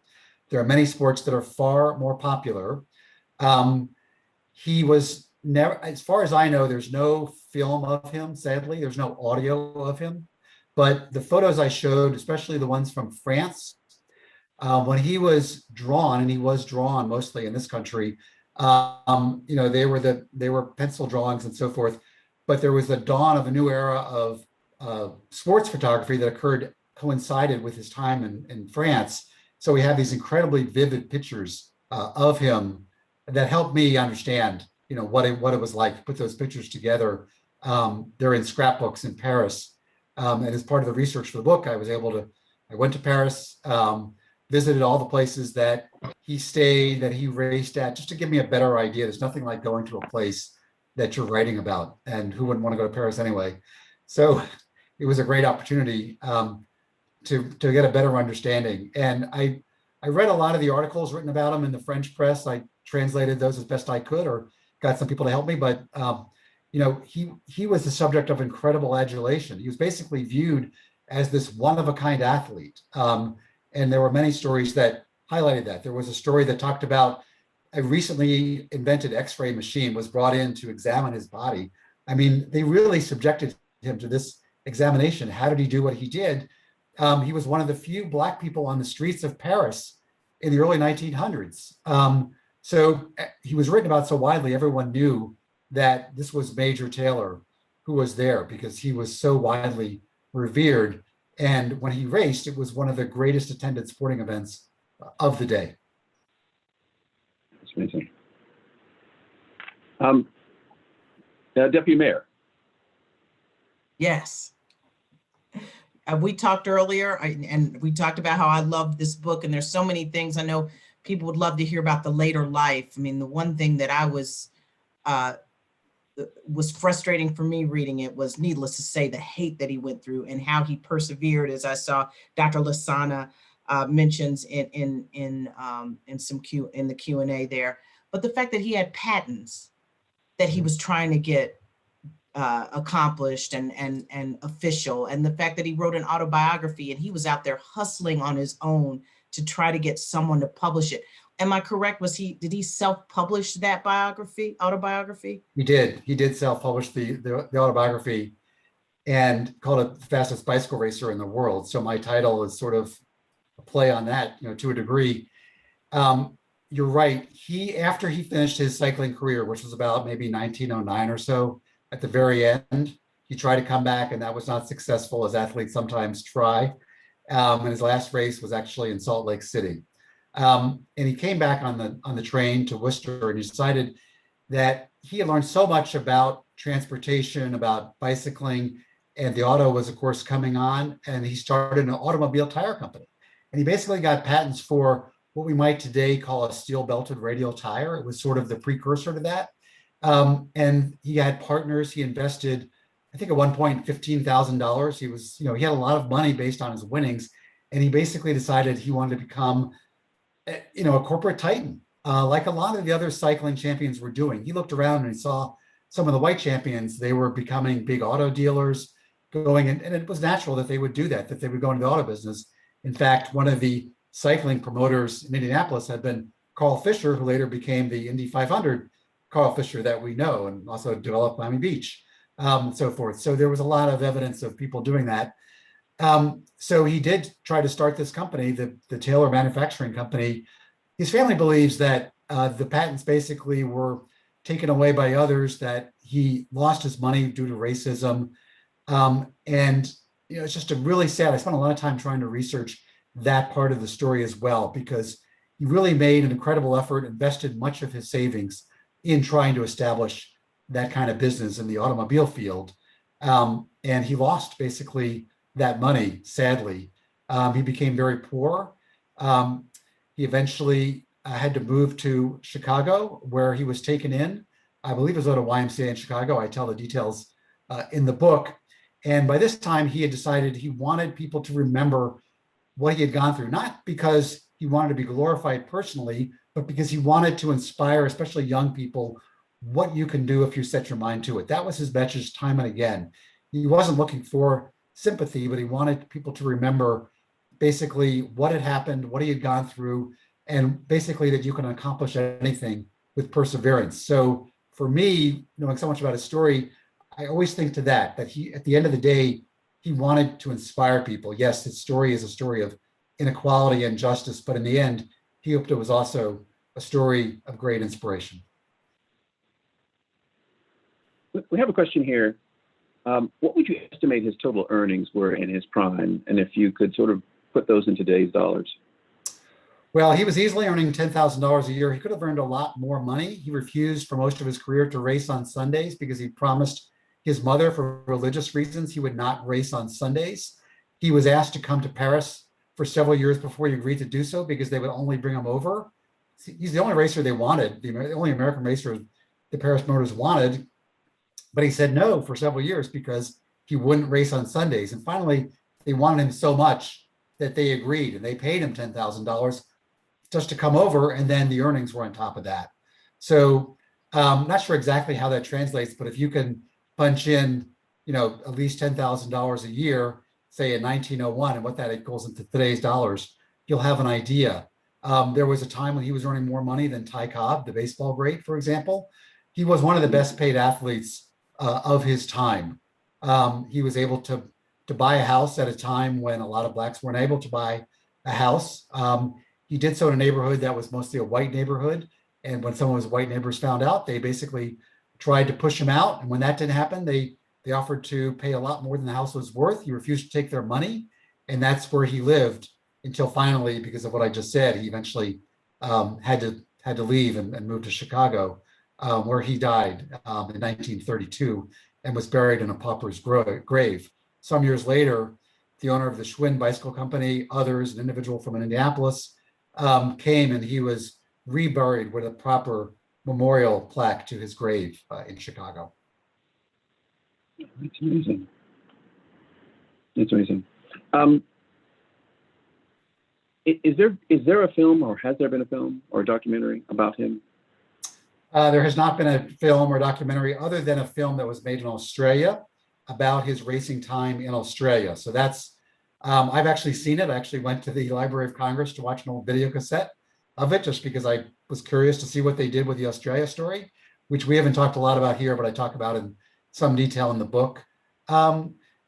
There are many sports that are far more popular. He was never, as far as I know, there's no film of him, sadly. There's no audio of him. But the photos I showed, especially the ones from France, when he was drawn, and he was drawn mostly in this country, they were pencil drawings and so forth. But there was the dawn of a new era of sports photography that coincided with his time in France. So we have these incredibly vivid pictures of him that helped me understand, what it was like to put those pictures together. They're in scrapbooks in Paris. And as part of the research for the book, I went to Paris, visited all the places that he stayed, that he raced at, just to give me a better idea. There's nothing like going to a place that you're writing about, and who wouldn't want to go to Paris anyway? So it was a great opportunity to get a better understanding. And I read a lot of the articles written about him in the French press. I translated those as best I could, or got some people to help me. But he was the subject of incredible adulation. He was basically viewed as this one-of-a-kind athlete. And there were many stories that highlighted that. There was a story that talked about a recently invented X-ray machine was brought in to examine his body. I mean, they really subjected him to this examination. How did he do what he did? He was one of the few Black people on the streets of Paris in the early 1900s. So he was written about so widely, everyone knew that this was Major Taylor, who was there because he was so widely revered. And when he raced, it was one of the greatest attended sporting events of the day. That's amazing. Deputy Mayor. Yes. We talked earlier, and we talked about how I love this book, and there's so many things. I know people would love to hear about the later life. I mean, the one thing that I was frustrating for me reading it was, needless to say, the hate that he went through and how he persevered, as I saw Dr. Lasana mentions in the Q&A there. But the fact that he had patents that he was trying to get accomplished and official, and the fact that he wrote an autobiography and he was out there hustling on his own to try to get someone to publish it. Am I correct? Did he self-publish that autobiography? He did self-publish the autobiography and called it the fastest bicycle racer in the world. So my title is sort of a play on that, to a degree. You're right. After he finished his cycling career, which was about maybe 1909 or so, at the very end, he tried to come back, and that was not successful, as athletes sometimes try. And his last race was actually in Salt Lake City. And he came back on the train to Worcester, and he decided that he had learned so much about transportation, about bicycling, and the auto was, of course, coming on, and he started an automobile tire company. And he basically got patents for what we might today call a steel-belted radial tire. It was sort of the precursor to that. And he had partners. He invested, I think at one point, $15,000. He had a lot of money based on his winnings, and he basically decided he wanted to become, a corporate titan, like a lot of the other cycling champions were doing. He looked around and he saw some of the white champions. They were becoming big auto dealers, and it was natural that they would do that they would go into the auto business. In fact, one of the cycling promoters in Indianapolis had been Carl Fisher, who later became the Indy 500 Carl Fisher that we know, and also developed Miami Beach, and so forth. So there was a lot of evidence of people doing that. So he did try to start this company, the Taylor Manufacturing Company. His family believes that the patents basically were taken away by others, that he lost his money due to racism. And it's just really sad. I spent a lot of time trying to research that part of the story as well, because he really made an incredible effort, invested much of his savings in trying to establish that kind of business in the automobile field. And he lost basically that money, sadly. He became very poor. He eventually had to move to Chicago, where he was taken in. I believe it was at a YMCA in Chicago. I tell the details in the book. And by this time, he had decided he wanted people to remember what he had gone through, not because he wanted to be glorified personally, but because he wanted to inspire, especially young people, what you can do if you set your mind to it. That was his message time and again. He wasn't looking for sympathy, but he wanted people to remember basically what had happened, what he had gone through, and basically that you can accomplish anything with perseverance. So for me, knowing so much about his story, I always think to that he, at the end of the day, he wanted to inspire people. Yes, his story is a story of inequality and justice, but in the end, he hoped it was also a story of great inspiration. We have a question here. What would you estimate his total earnings were in his prime? And if you could sort of put those in today's dollars. Well, he was easily earning $10,000 a year. He could have earned a lot more money. He refused for most of his career to race on Sundays because he promised his mother, for religious reasons, he would not race on Sundays. He was asked to come to Paris for several years before he agreed to do so because they would only bring him over. He's the only racer they wanted, the only American racer the Paris Motors wanted. But he said no for several years because he wouldn't race on Sundays. And finally, they wanted him so much that they agreed, and they paid him $10,000 just to come over, and then the earnings were on top of that. So I'm not sure exactly how that translates, but if you can punch in, at least $10,000 a year, say in 1901, and what that equals into today's dollars, you'll have an idea. There was a time when he was earning more money than Ty Cobb, the baseball great, for example. He was one of the best paid athletes of his time. He was able to buy a house at a time when a lot of Blacks weren't able to buy a house. He did so in a neighborhood that was mostly a white neighborhood. And when some of his white neighbors found out, they basically tried to push him out. And when that didn't happen, they They offered to pay a lot more than the house was worth. He refused to take their money. And that's where he lived until finally, because of what I just said, he eventually had to leave and move to Chicago, where he died in 1932 and was buried in a pauper's grave. Some years later, the owner of the Schwinn Bicycle Company, others, an individual from Indianapolis, came, and he was reburied with a proper memorial plaque to his grave in Chicago. That's amazing. That's amazing. Is there a film, or has there been a film or a documentary about him? There has not been a film or documentary other than a film that was made in Australia about his racing time in Australia. So that's, I've actually seen it. I actually went to the Library of Congress to watch an old video cassette of it, just because I was curious to see what they did with the Australia story, which we haven't talked a lot about here, but I talk about in some detail in the book.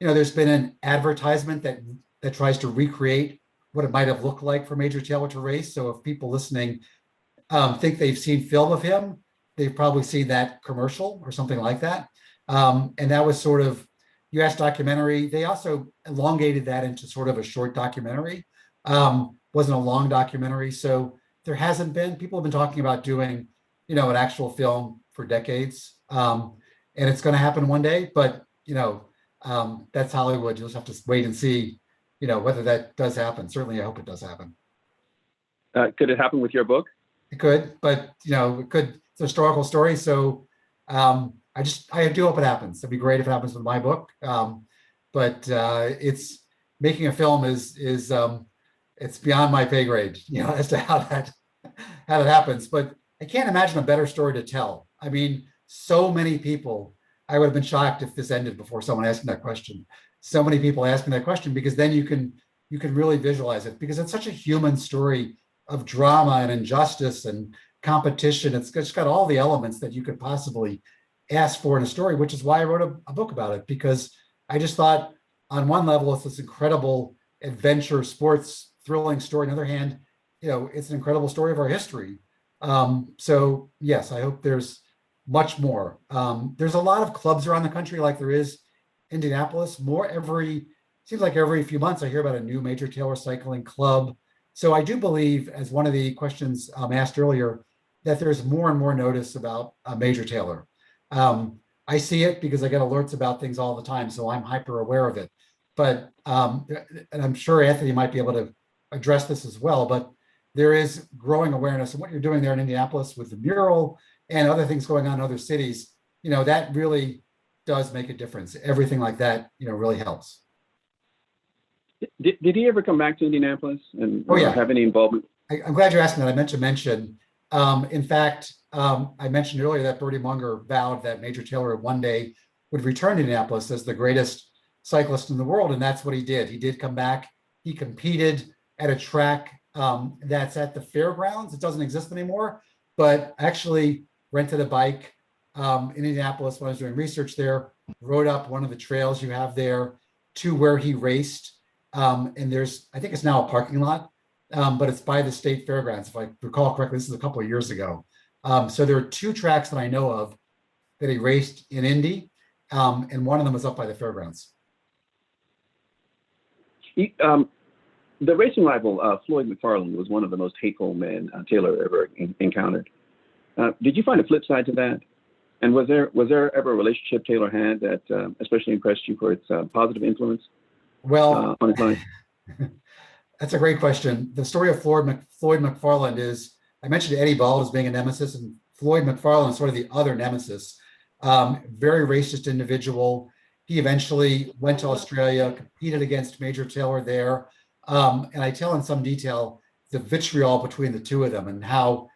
There's been an advertisement that tries to recreate what it might have looked like for Major Taylor to race. So if people listening think they've seen film of him, they've probably seen that commercial or something like that. And that was sort of, you asked documentary, they also elongated that into sort of a short documentary. Wasn't a long documentary. So there hasn't been, people have been talking about doing, an actual film for decades. And it's going to happen one day, but, that's Hollywood. You'll just have to wait and see, whether that does happen. Certainly, I hope it does happen. Could it happen with your book? It could, but, it could, it's a historical story. So I do hope it happens. It'd be great if it happens with my book. But it's making a film is it's beyond my pay grade, as to how that happens. But I can't imagine a better story to tell. I mean, so many people, I would have been shocked if this ended before someone asked me that question. So many people ask me that question, because then you can really visualize it, because it's such a human story of drama and injustice and competition. It's got all the elements that you could possibly ask for in a story, which is why I wrote a book about it, because I just thought on one level, it's this incredible adventure, sports, thrilling story. On the other hand, it's an incredible story of our history. So yes, I hope there's much more. There's a lot of clubs around the country, like there is Indianapolis. Seems like every few months I hear about a new Major Taylor cycling club. So I do believe, as one of the questions asked earlier, that there's more and more notice about Major Taylor. I see it because I get alerts about things all the time, so I'm hyper aware of it. But, and I'm sure Anthony might be able to address this as well, but there is growing awareness, and what you're doing there in Indianapolis with the mural and other things going on in other cities, that really does make a difference. Everything like that, really helps. Did he ever come back to Indianapolis and have any involvement? I'm glad you asked me that. I meant to mention, in fact, I mentioned earlier that Bertie Munger vowed that Major Taylor one day would return to Indianapolis as the greatest cyclist in the world, and that's what he did. He did come back. He competed at a track that's at the fairgrounds. It doesn't exist anymore, but actually rented a bike in Indianapolis when I was doing research there, rode up one of the trails you have there to where he raced. And I think it's now a parking lot, but it's by the state fairgrounds. If I recall correctly, this is a couple of years ago. So there are two tracks that I know of that he raced in Indy, and one of them was up by the fairgrounds. The racing rival, Floyd McFarlane, was one of the most hateful men Taylor ever encountered. Did you find a flip side to that? And was there ever a relationship Taylor had that especially impressed you for its positive influence? Well, on his life? That's a great question. The story of Floyd McFarlane is, I mentioned Eddie Bald as being a nemesis, and Floyd McFarlane is sort of the other nemesis. Very racist individual. He eventually went to Australia, competed against Major Taylor there. And I tell in some detail the vitriol between the two of them, and how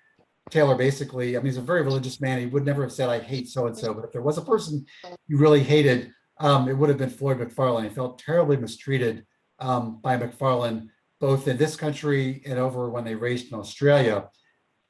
Taylor basically, he's a very religious man. He would never have said, I hate so-and-so, but if there was a person he really hated, it would have been Floyd McFarlane. He felt terribly mistreated by McFarlane, both in this country and over when they raced in Australia.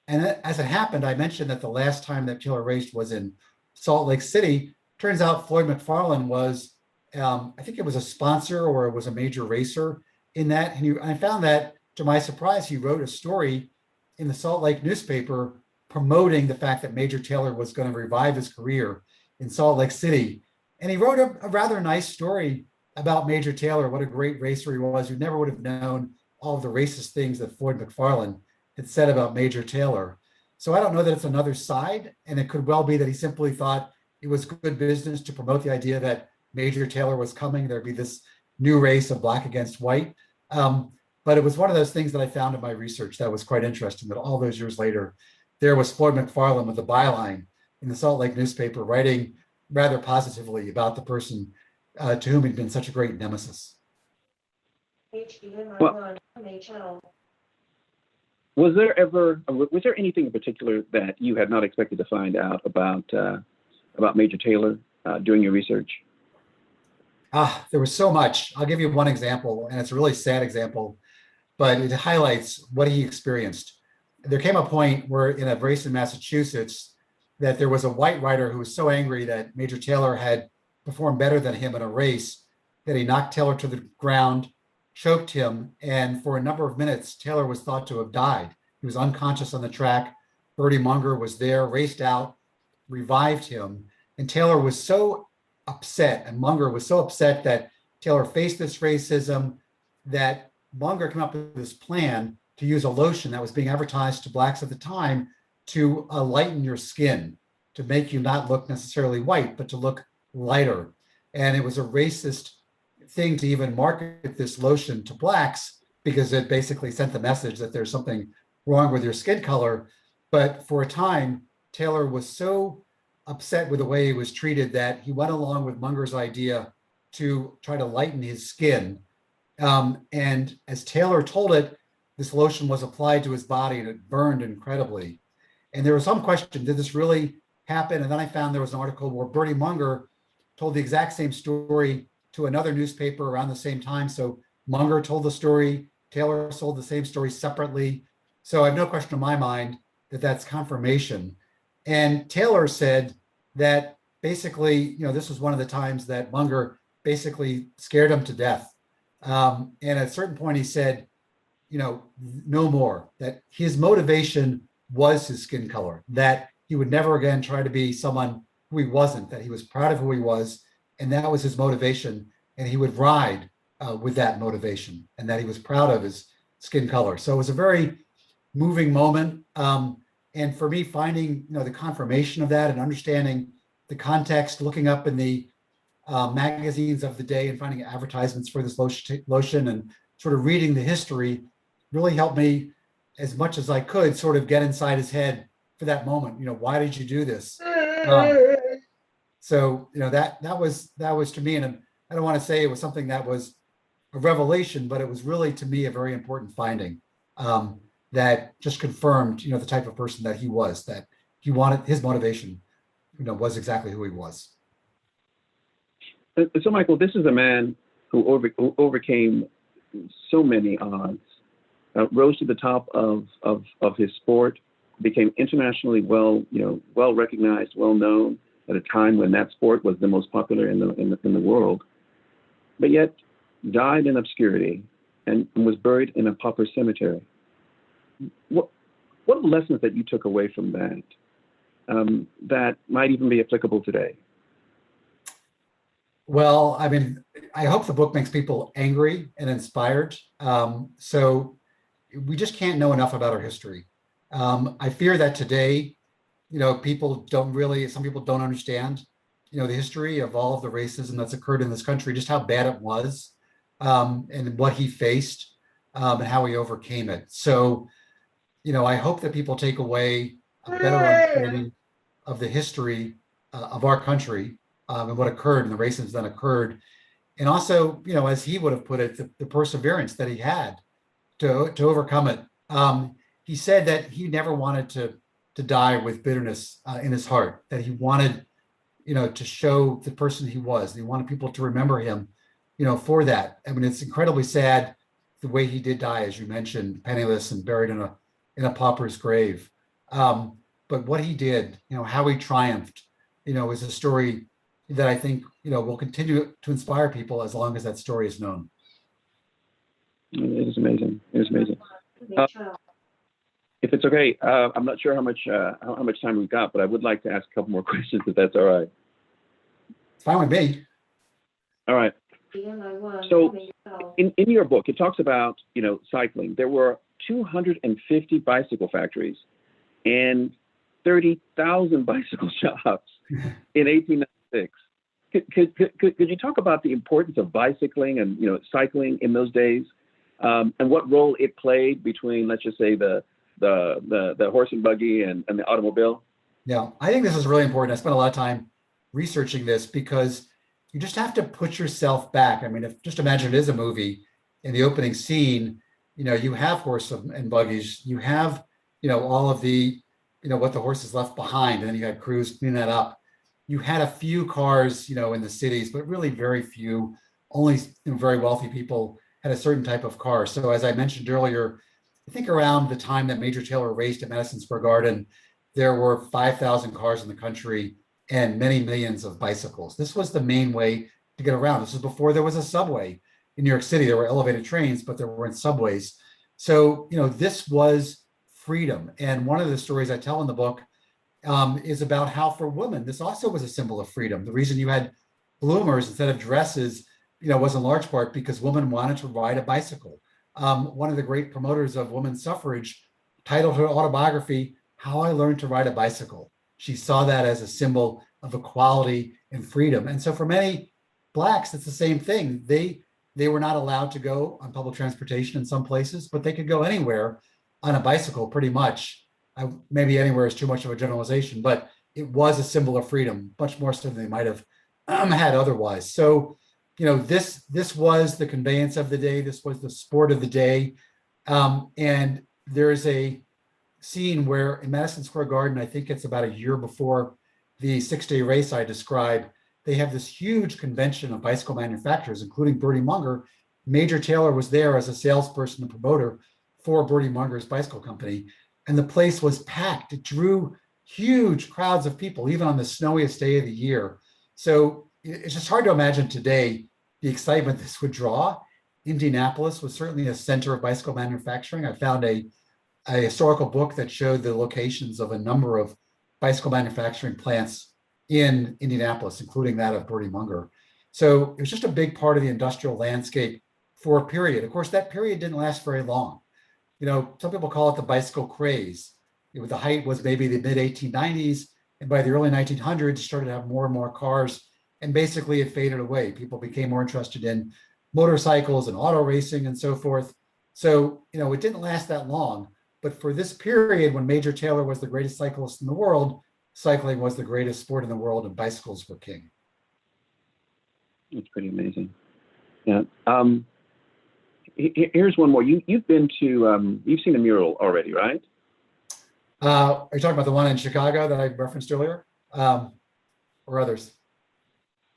And as it happened, I mentioned that the last time that Taylor raced was in Salt Lake City. Turns out Floyd McFarlane was, I think it was a sponsor or it was a major racer in that. And I found that, to my surprise, he wrote a story in the Salt Lake newspaper promoting the fact that Major Taylor was going to revive his career in Salt Lake City. And he wrote a rather nice story about Major Taylor, what a great racer he was. You never would have known all of the racist things that Floyd McFarlane had said about Major Taylor. So I don't know that it's another side, and it could well be that he simply thought it was good business to promote the idea that Major Taylor was coming. There'd be this new race of black against white. But it was one of those things that I found in my research that was quite interesting, that all those years later, there was Floyd McFarlane with a byline in the Salt Lake newspaper writing rather positively about the person to whom he'd been such a great nemesis. Well, was there anything in particular that you had not expected to find out about Major Taylor during your research? There was so much. I'll give you one example, and it's a really sad example, but it highlights what he experienced. There came a point where in a race in Massachusetts that there was a white rider who was so angry that Major Taylor had performed better than him in a race that he knocked Taylor to the ground, choked him, and for a number of minutes, Taylor was thought to have died. He was unconscious on the track. Bertie Munger was there, raced out, revived him, and Taylor was so upset, and Munger was so upset that Taylor faced this racism that Munger came up with this plan to use a lotion that was being advertised to blacks at the time to lighten your skin, to make you not look necessarily white, but to look lighter. And it was a racist thing to even market this lotion to blacks because it basically sent the message that there's something wrong with your skin color. But for a time, Taylor was so upset with the way he was treated that he went along with Munger's idea to try to lighten his skin. And as Taylor told it, this lotion was applied to his body and it burned incredibly. And there was some question, did this really happen? And then I found there was an article where Bertie Munger told the exact same story to another newspaper around the same time. So Munger told the story, Taylor told the same story separately. So I have no question in my mind that that's confirmation. And Taylor said that basically, this was one of the times that Munger basically scared him to death. And at a certain point, he said, no more, that his motivation was his skin color, that he would never again try to be someone who he wasn't, that he was proud of who he was. And that was his motivation. And he would ride with that motivation, and that he was proud of his skin color. So it was a very moving moment. And for me, finding the confirmation of that and understanding the context, looking up in the magazines of the day and finding advertisements for this lotion and sort of reading the history really helped me as much as I could sort of get inside his head for that moment. Why did you do this? So that was to me, and I don't want to say it was something that was a revelation, but it was really to me a very important finding that just confirmed the type of person that he was, that he wanted, his motivation was exactly who he was. So Michael, this is a man who overcame so many odds, rose to the top of his sport, became internationally well recognized, well known at a time when that sport was the most popular in the world, but yet died in obscurity and was buried in a pauper cemetery. What are the lessons that you took away from that that might even be applicable today? Well, I mean, I hope the book makes people angry and inspired. So we just can't know enough about our history. I fear that today, people don't really, some people don't understand, the history of all of the racism that's occurred in this country, just how bad it was, and what he faced, and how he overcame it. So, I hope that people take away a better understanding of the history of our country, and what occurred and the racism that occurred. And also, as he would have put it, the perseverance that he had to overcome it. He said that he never wanted to die with bitterness in his heart, that he wanted, to show the person he was. And he wanted people to remember him, for that. I mean, it's incredibly sad the way he did die, as you mentioned, penniless and buried in a pauper's grave. But what he did, how he triumphed, is a story that I think, will continue to inspire people as long as that story is known. It is amazing. It is amazing. If it's okay, I'm not sure how much time we've got, but I would like to ask a couple more questions, if that's all right. It's fine with me. All right. So in your book, it talks about, cycling. There were 250 bicycle factories and 30,000 bicycle shops in 1896. Could you talk about the importance of bicycling and, cycling in those days, and what role it played between, let's just say, the horse and buggy and the automobile? Yeah, I think this is really important. I spent a lot of time researching this because you just have to put yourself back. I mean, just imagine it is a movie. In the opening scene, you have horse and buggies, you have, all of the, what the horses left behind, and then you had crews cleaning that up. You had a few cars, in the cities, but really very few. Only very wealthy people had a certain type of car. So as I mentioned earlier, I think around the time that Major Taylor raced at Madison Square Garden, there were 5,000 cars in the country and many millions of bicycles. This was the main way to get around. This was before there was a subway. In New York City, there were elevated trains, but there weren't subways. So, this was freedom. And one of the stories I tell in the book is about how for women, this also was a symbol of freedom. The reason you had bloomers instead of dresses, was in large part because women wanted to ride a bicycle. One of the great promoters of women's suffrage titled her autobiography, How I Learned to Ride a Bicycle. She saw that as a symbol of equality and freedom. And so for many Blacks, it's the same thing. They were not allowed to go on public transportation in some places, but they could go anywhere on a bicycle pretty much. Maybe anywhere is too much of a generalization, but it was a symbol of freedom, much more so than they might have had otherwise. So, this was the conveyance of the day. This was the sport of the day. And there is a scene where in Madison Square Garden, I think it's about a year before the 6-day race I described, they have this huge convention of bicycle manufacturers, including Bertie Munger. Major Taylor was there as a salesperson and promoter for Bertie Munger's bicycle company. And the place was packed. It drew huge crowds of people, even on the snowiest day of the year. So it's just hard to imagine today the excitement this would draw. Indianapolis was certainly a center of bicycle manufacturing. I found a historical book that showed the locations of a number of bicycle manufacturing plants in Indianapolis, including that of Bertie Munger. So it was just a big part of the industrial landscape for a period. Of course, that period didn't last very long. Some people call it the bicycle craze. The height was maybe the mid 1890s, and by the early 1900s, started to have more and more cars, and basically it faded away. People became more interested in motorcycles and auto racing and so forth. So, it didn't last that long. But for this period, when Major Taylor was the greatest cyclist in the world, cycling was the greatest sport in the world, and bicycles were king. It's pretty amazing. Yeah. Here's one more. You've been to you've seen the mural already, right? Are you talking about the one in Chicago that I referenced earlier, or others,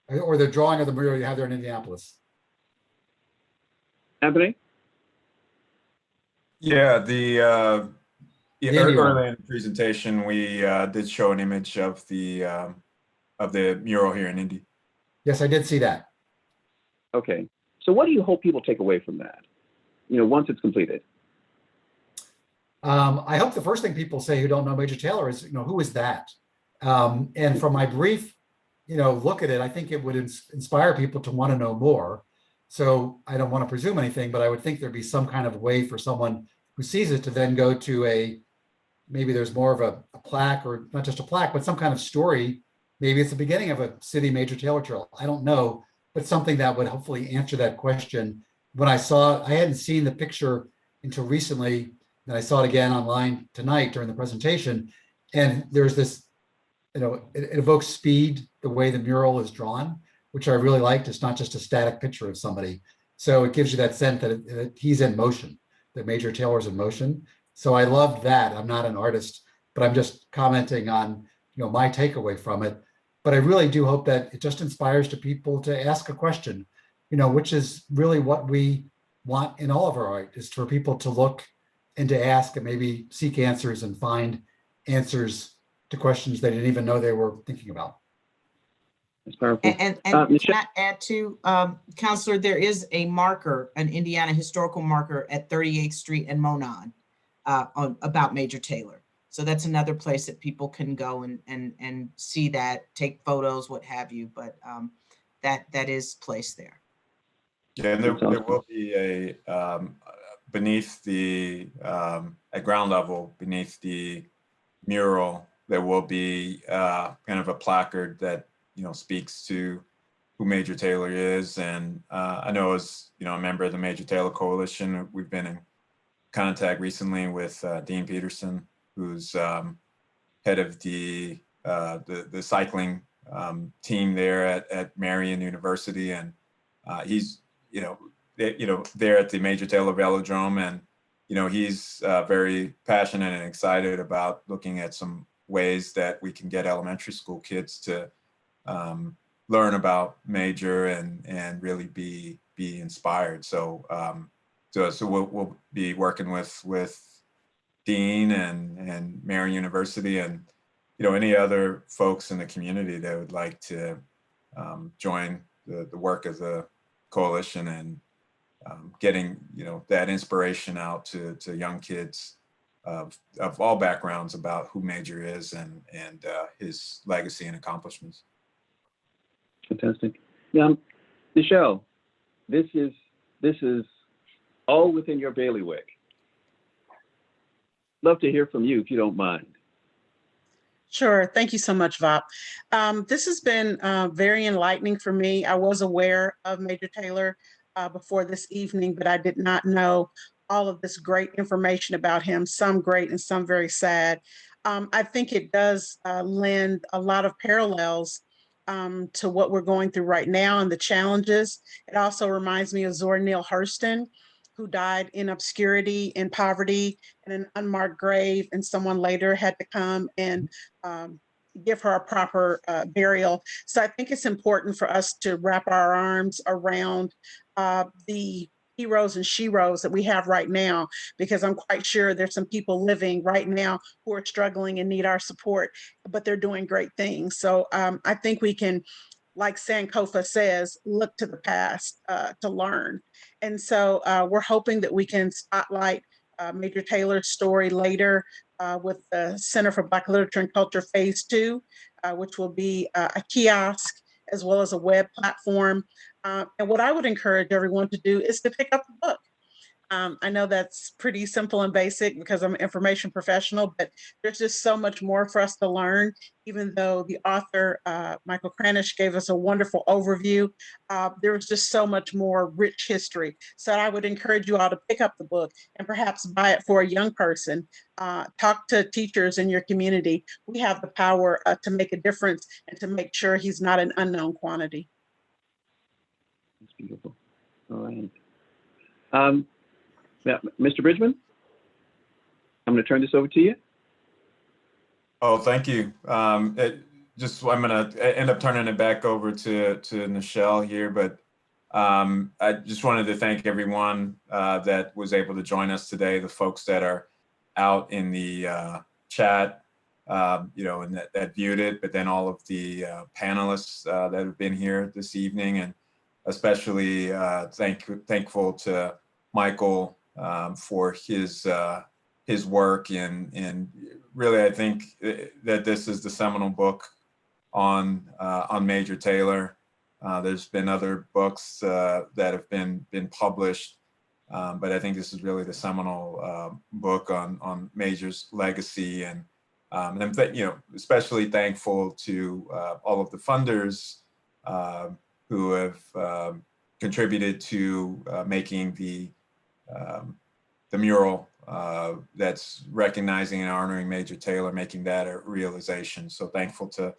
or the drawing of the mural you have there in Indianapolis? Anthony? Yeah, Indiana. early in the presentation, we did show an image of the mural here in Indy. Yes, I did see that. Okay. So what do you hope people take away from that, once it's completed? I hope the first thing people say who don't know Major Taylor is, who is that? And from my brief, look at it, I think it would inspire people to want to know more. So I don't want to presume anything, but I would think there'd be some kind of way for someone who sees it to then go to maybe there's more of a plaque, or not just a plaque, but some kind of story. Maybe it's the beginning of a city Major Taylor trail. I don't know, but something that would hopefully answer that question. When I hadn't seen the picture until recently, and I saw it again online tonight during the presentation. And there's this, it evokes speed, the way the mural is drawn, which I really liked. It's not just a static picture of somebody. So it gives you that sense that he's in motion, that Major Taylor's in motion. So I loved that. I'm not an artist, but I'm just commenting on, my takeaway from it. But I really do hope that it just inspires to people to ask a question, which is really what we want in all of our art, is for people to look and to ask and maybe seek answers and find answers to questions they didn't even know they were thinking about. That's powerful. And can I add to, Counselor, there is a marker, an Indiana historical marker at 38th Street and Monon about Major Taylor. So that's another place that people can go and see that, take photos, what have you. But that is placed there. Yeah, and That's there awesome. will be a, beneath the, at ground level, beneath the mural, there will be kind of a placard that, speaks to who Major Taylor is. And I know as, a member of the Major Taylor Coalition, we've been in contact recently with Dean Peterson, who's head of the cycling team there at Marion University. And he's, there at the Major Taylor Velodrome. And, he's very passionate and excited about looking at some ways that we can get elementary school kids to learn about Major and really be inspired. So we'll be working with Dean and Marion University and any other folks in the community that would like to join the work of the coalition and getting that inspiration out to young kids of all backgrounds about who Major is and his legacy and accomplishments. Fantastic. Yeah, Michelle, this is all within your bailiwick. Love to hear from you if you don't mind. Sure. Thank you so much, Vop. This has been very enlightening for me. I was aware of Major Taylor before this evening, but I did not know all of this great information about him, some great and some very sad. I think it does lend a lot of parallels to what we're going through right now and the challenges. It also reminds me of Zora Neale Hurston, who died in obscurity, in poverty, in an unmarked grave, and someone later had to come and give her a proper burial. So I think it's important for us to wrap our arms around the heroes and sheroes that we have right now, because I'm quite sure there's some people living right now who are struggling and need our support, but they're doing great things. So I think we can, like Sankofa says, look to the past to learn. And so we're hoping that we can spotlight Major Taylor's story later with the Center for Black Literature and Culture Phase 2, which will be a kiosk as well as a web platform. And what I would encourage everyone to do is to pick up the book. I know that's pretty simple and basic because I'm an information professional, but there's just so much more for us to learn, even though the author, Michael Kranish, gave us a wonderful overview. There was just so much more rich history. So I would encourage you all to pick up the book and perhaps buy it for a young person. Talk to teachers in your community. We have the power to make a difference and to make sure he's not an unknown quantity. That's beautiful. All right. Now, Mr. Bridgman, I'm going to turn this over to you. Oh, thank you. I'm going to end up turning it back over to Nichelle here, but I just wanted to thank everyone that was able to join us today, the folks that are out in the chat, and that viewed it, but then all of the panelists that have been here this evening, and especially thankful to Michael for his work and really I think that this is the seminal book on Major Taylor. There's been other books that have been published, but I think this is really the seminal book on Major's legacy, and I'm especially thankful to all of the funders who have contributed to making the mural that's recognizing and honoring Major Taylor, making that a realization. So thankful to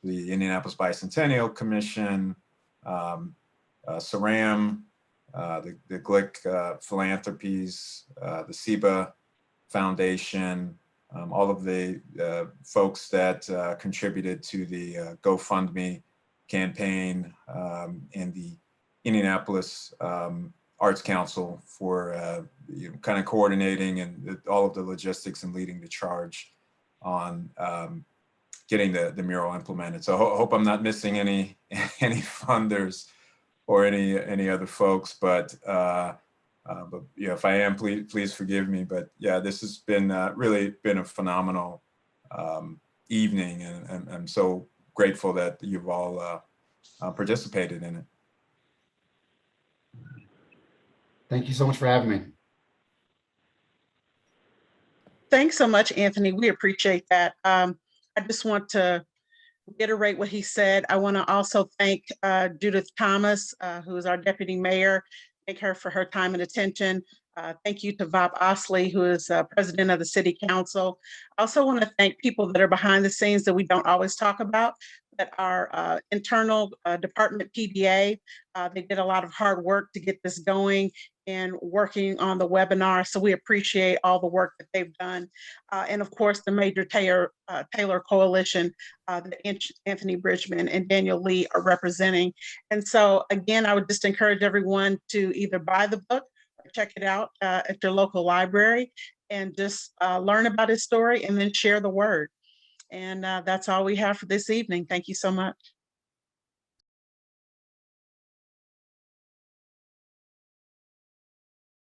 the Indianapolis Bicentennial Commission, Sram, the Glick Philanthropies, the SIBA Foundation, all of the folks that contributed to the GoFundMe campaign, and the Indianapolis Arts Council for kind of coordinating and all of the logistics and leading the charge on getting the mural implemented. So I hope I'm not missing any funders or any other folks, but But yeah, if I am, please forgive me. But yeah, this has been really been a phenomenal evening, and I'm so grateful that you've all participated in it. Thank you so much for having me. Thanks so much, Anthony. We appreciate that. I just want to reiterate what he said. I want to also thank Judith Thomas, who is our deputy mayor. Thank her for her time and attention. Thank you to Bob Osley, who is president of the city council. I also want to thank people that are behind the scenes that we don't always talk about, that our internal department PDA. They did a lot of hard work to get this going and working on the webinar. So we appreciate all the work that they've done. And of course, the Major Taylor Coalition that Anthony Bridgman and Daniel Lee are representing. And so again, I would just encourage everyone to either buy the book or check it out at your local library and just learn about his story and then share the word. And that's all we have for this evening. Thank you so much.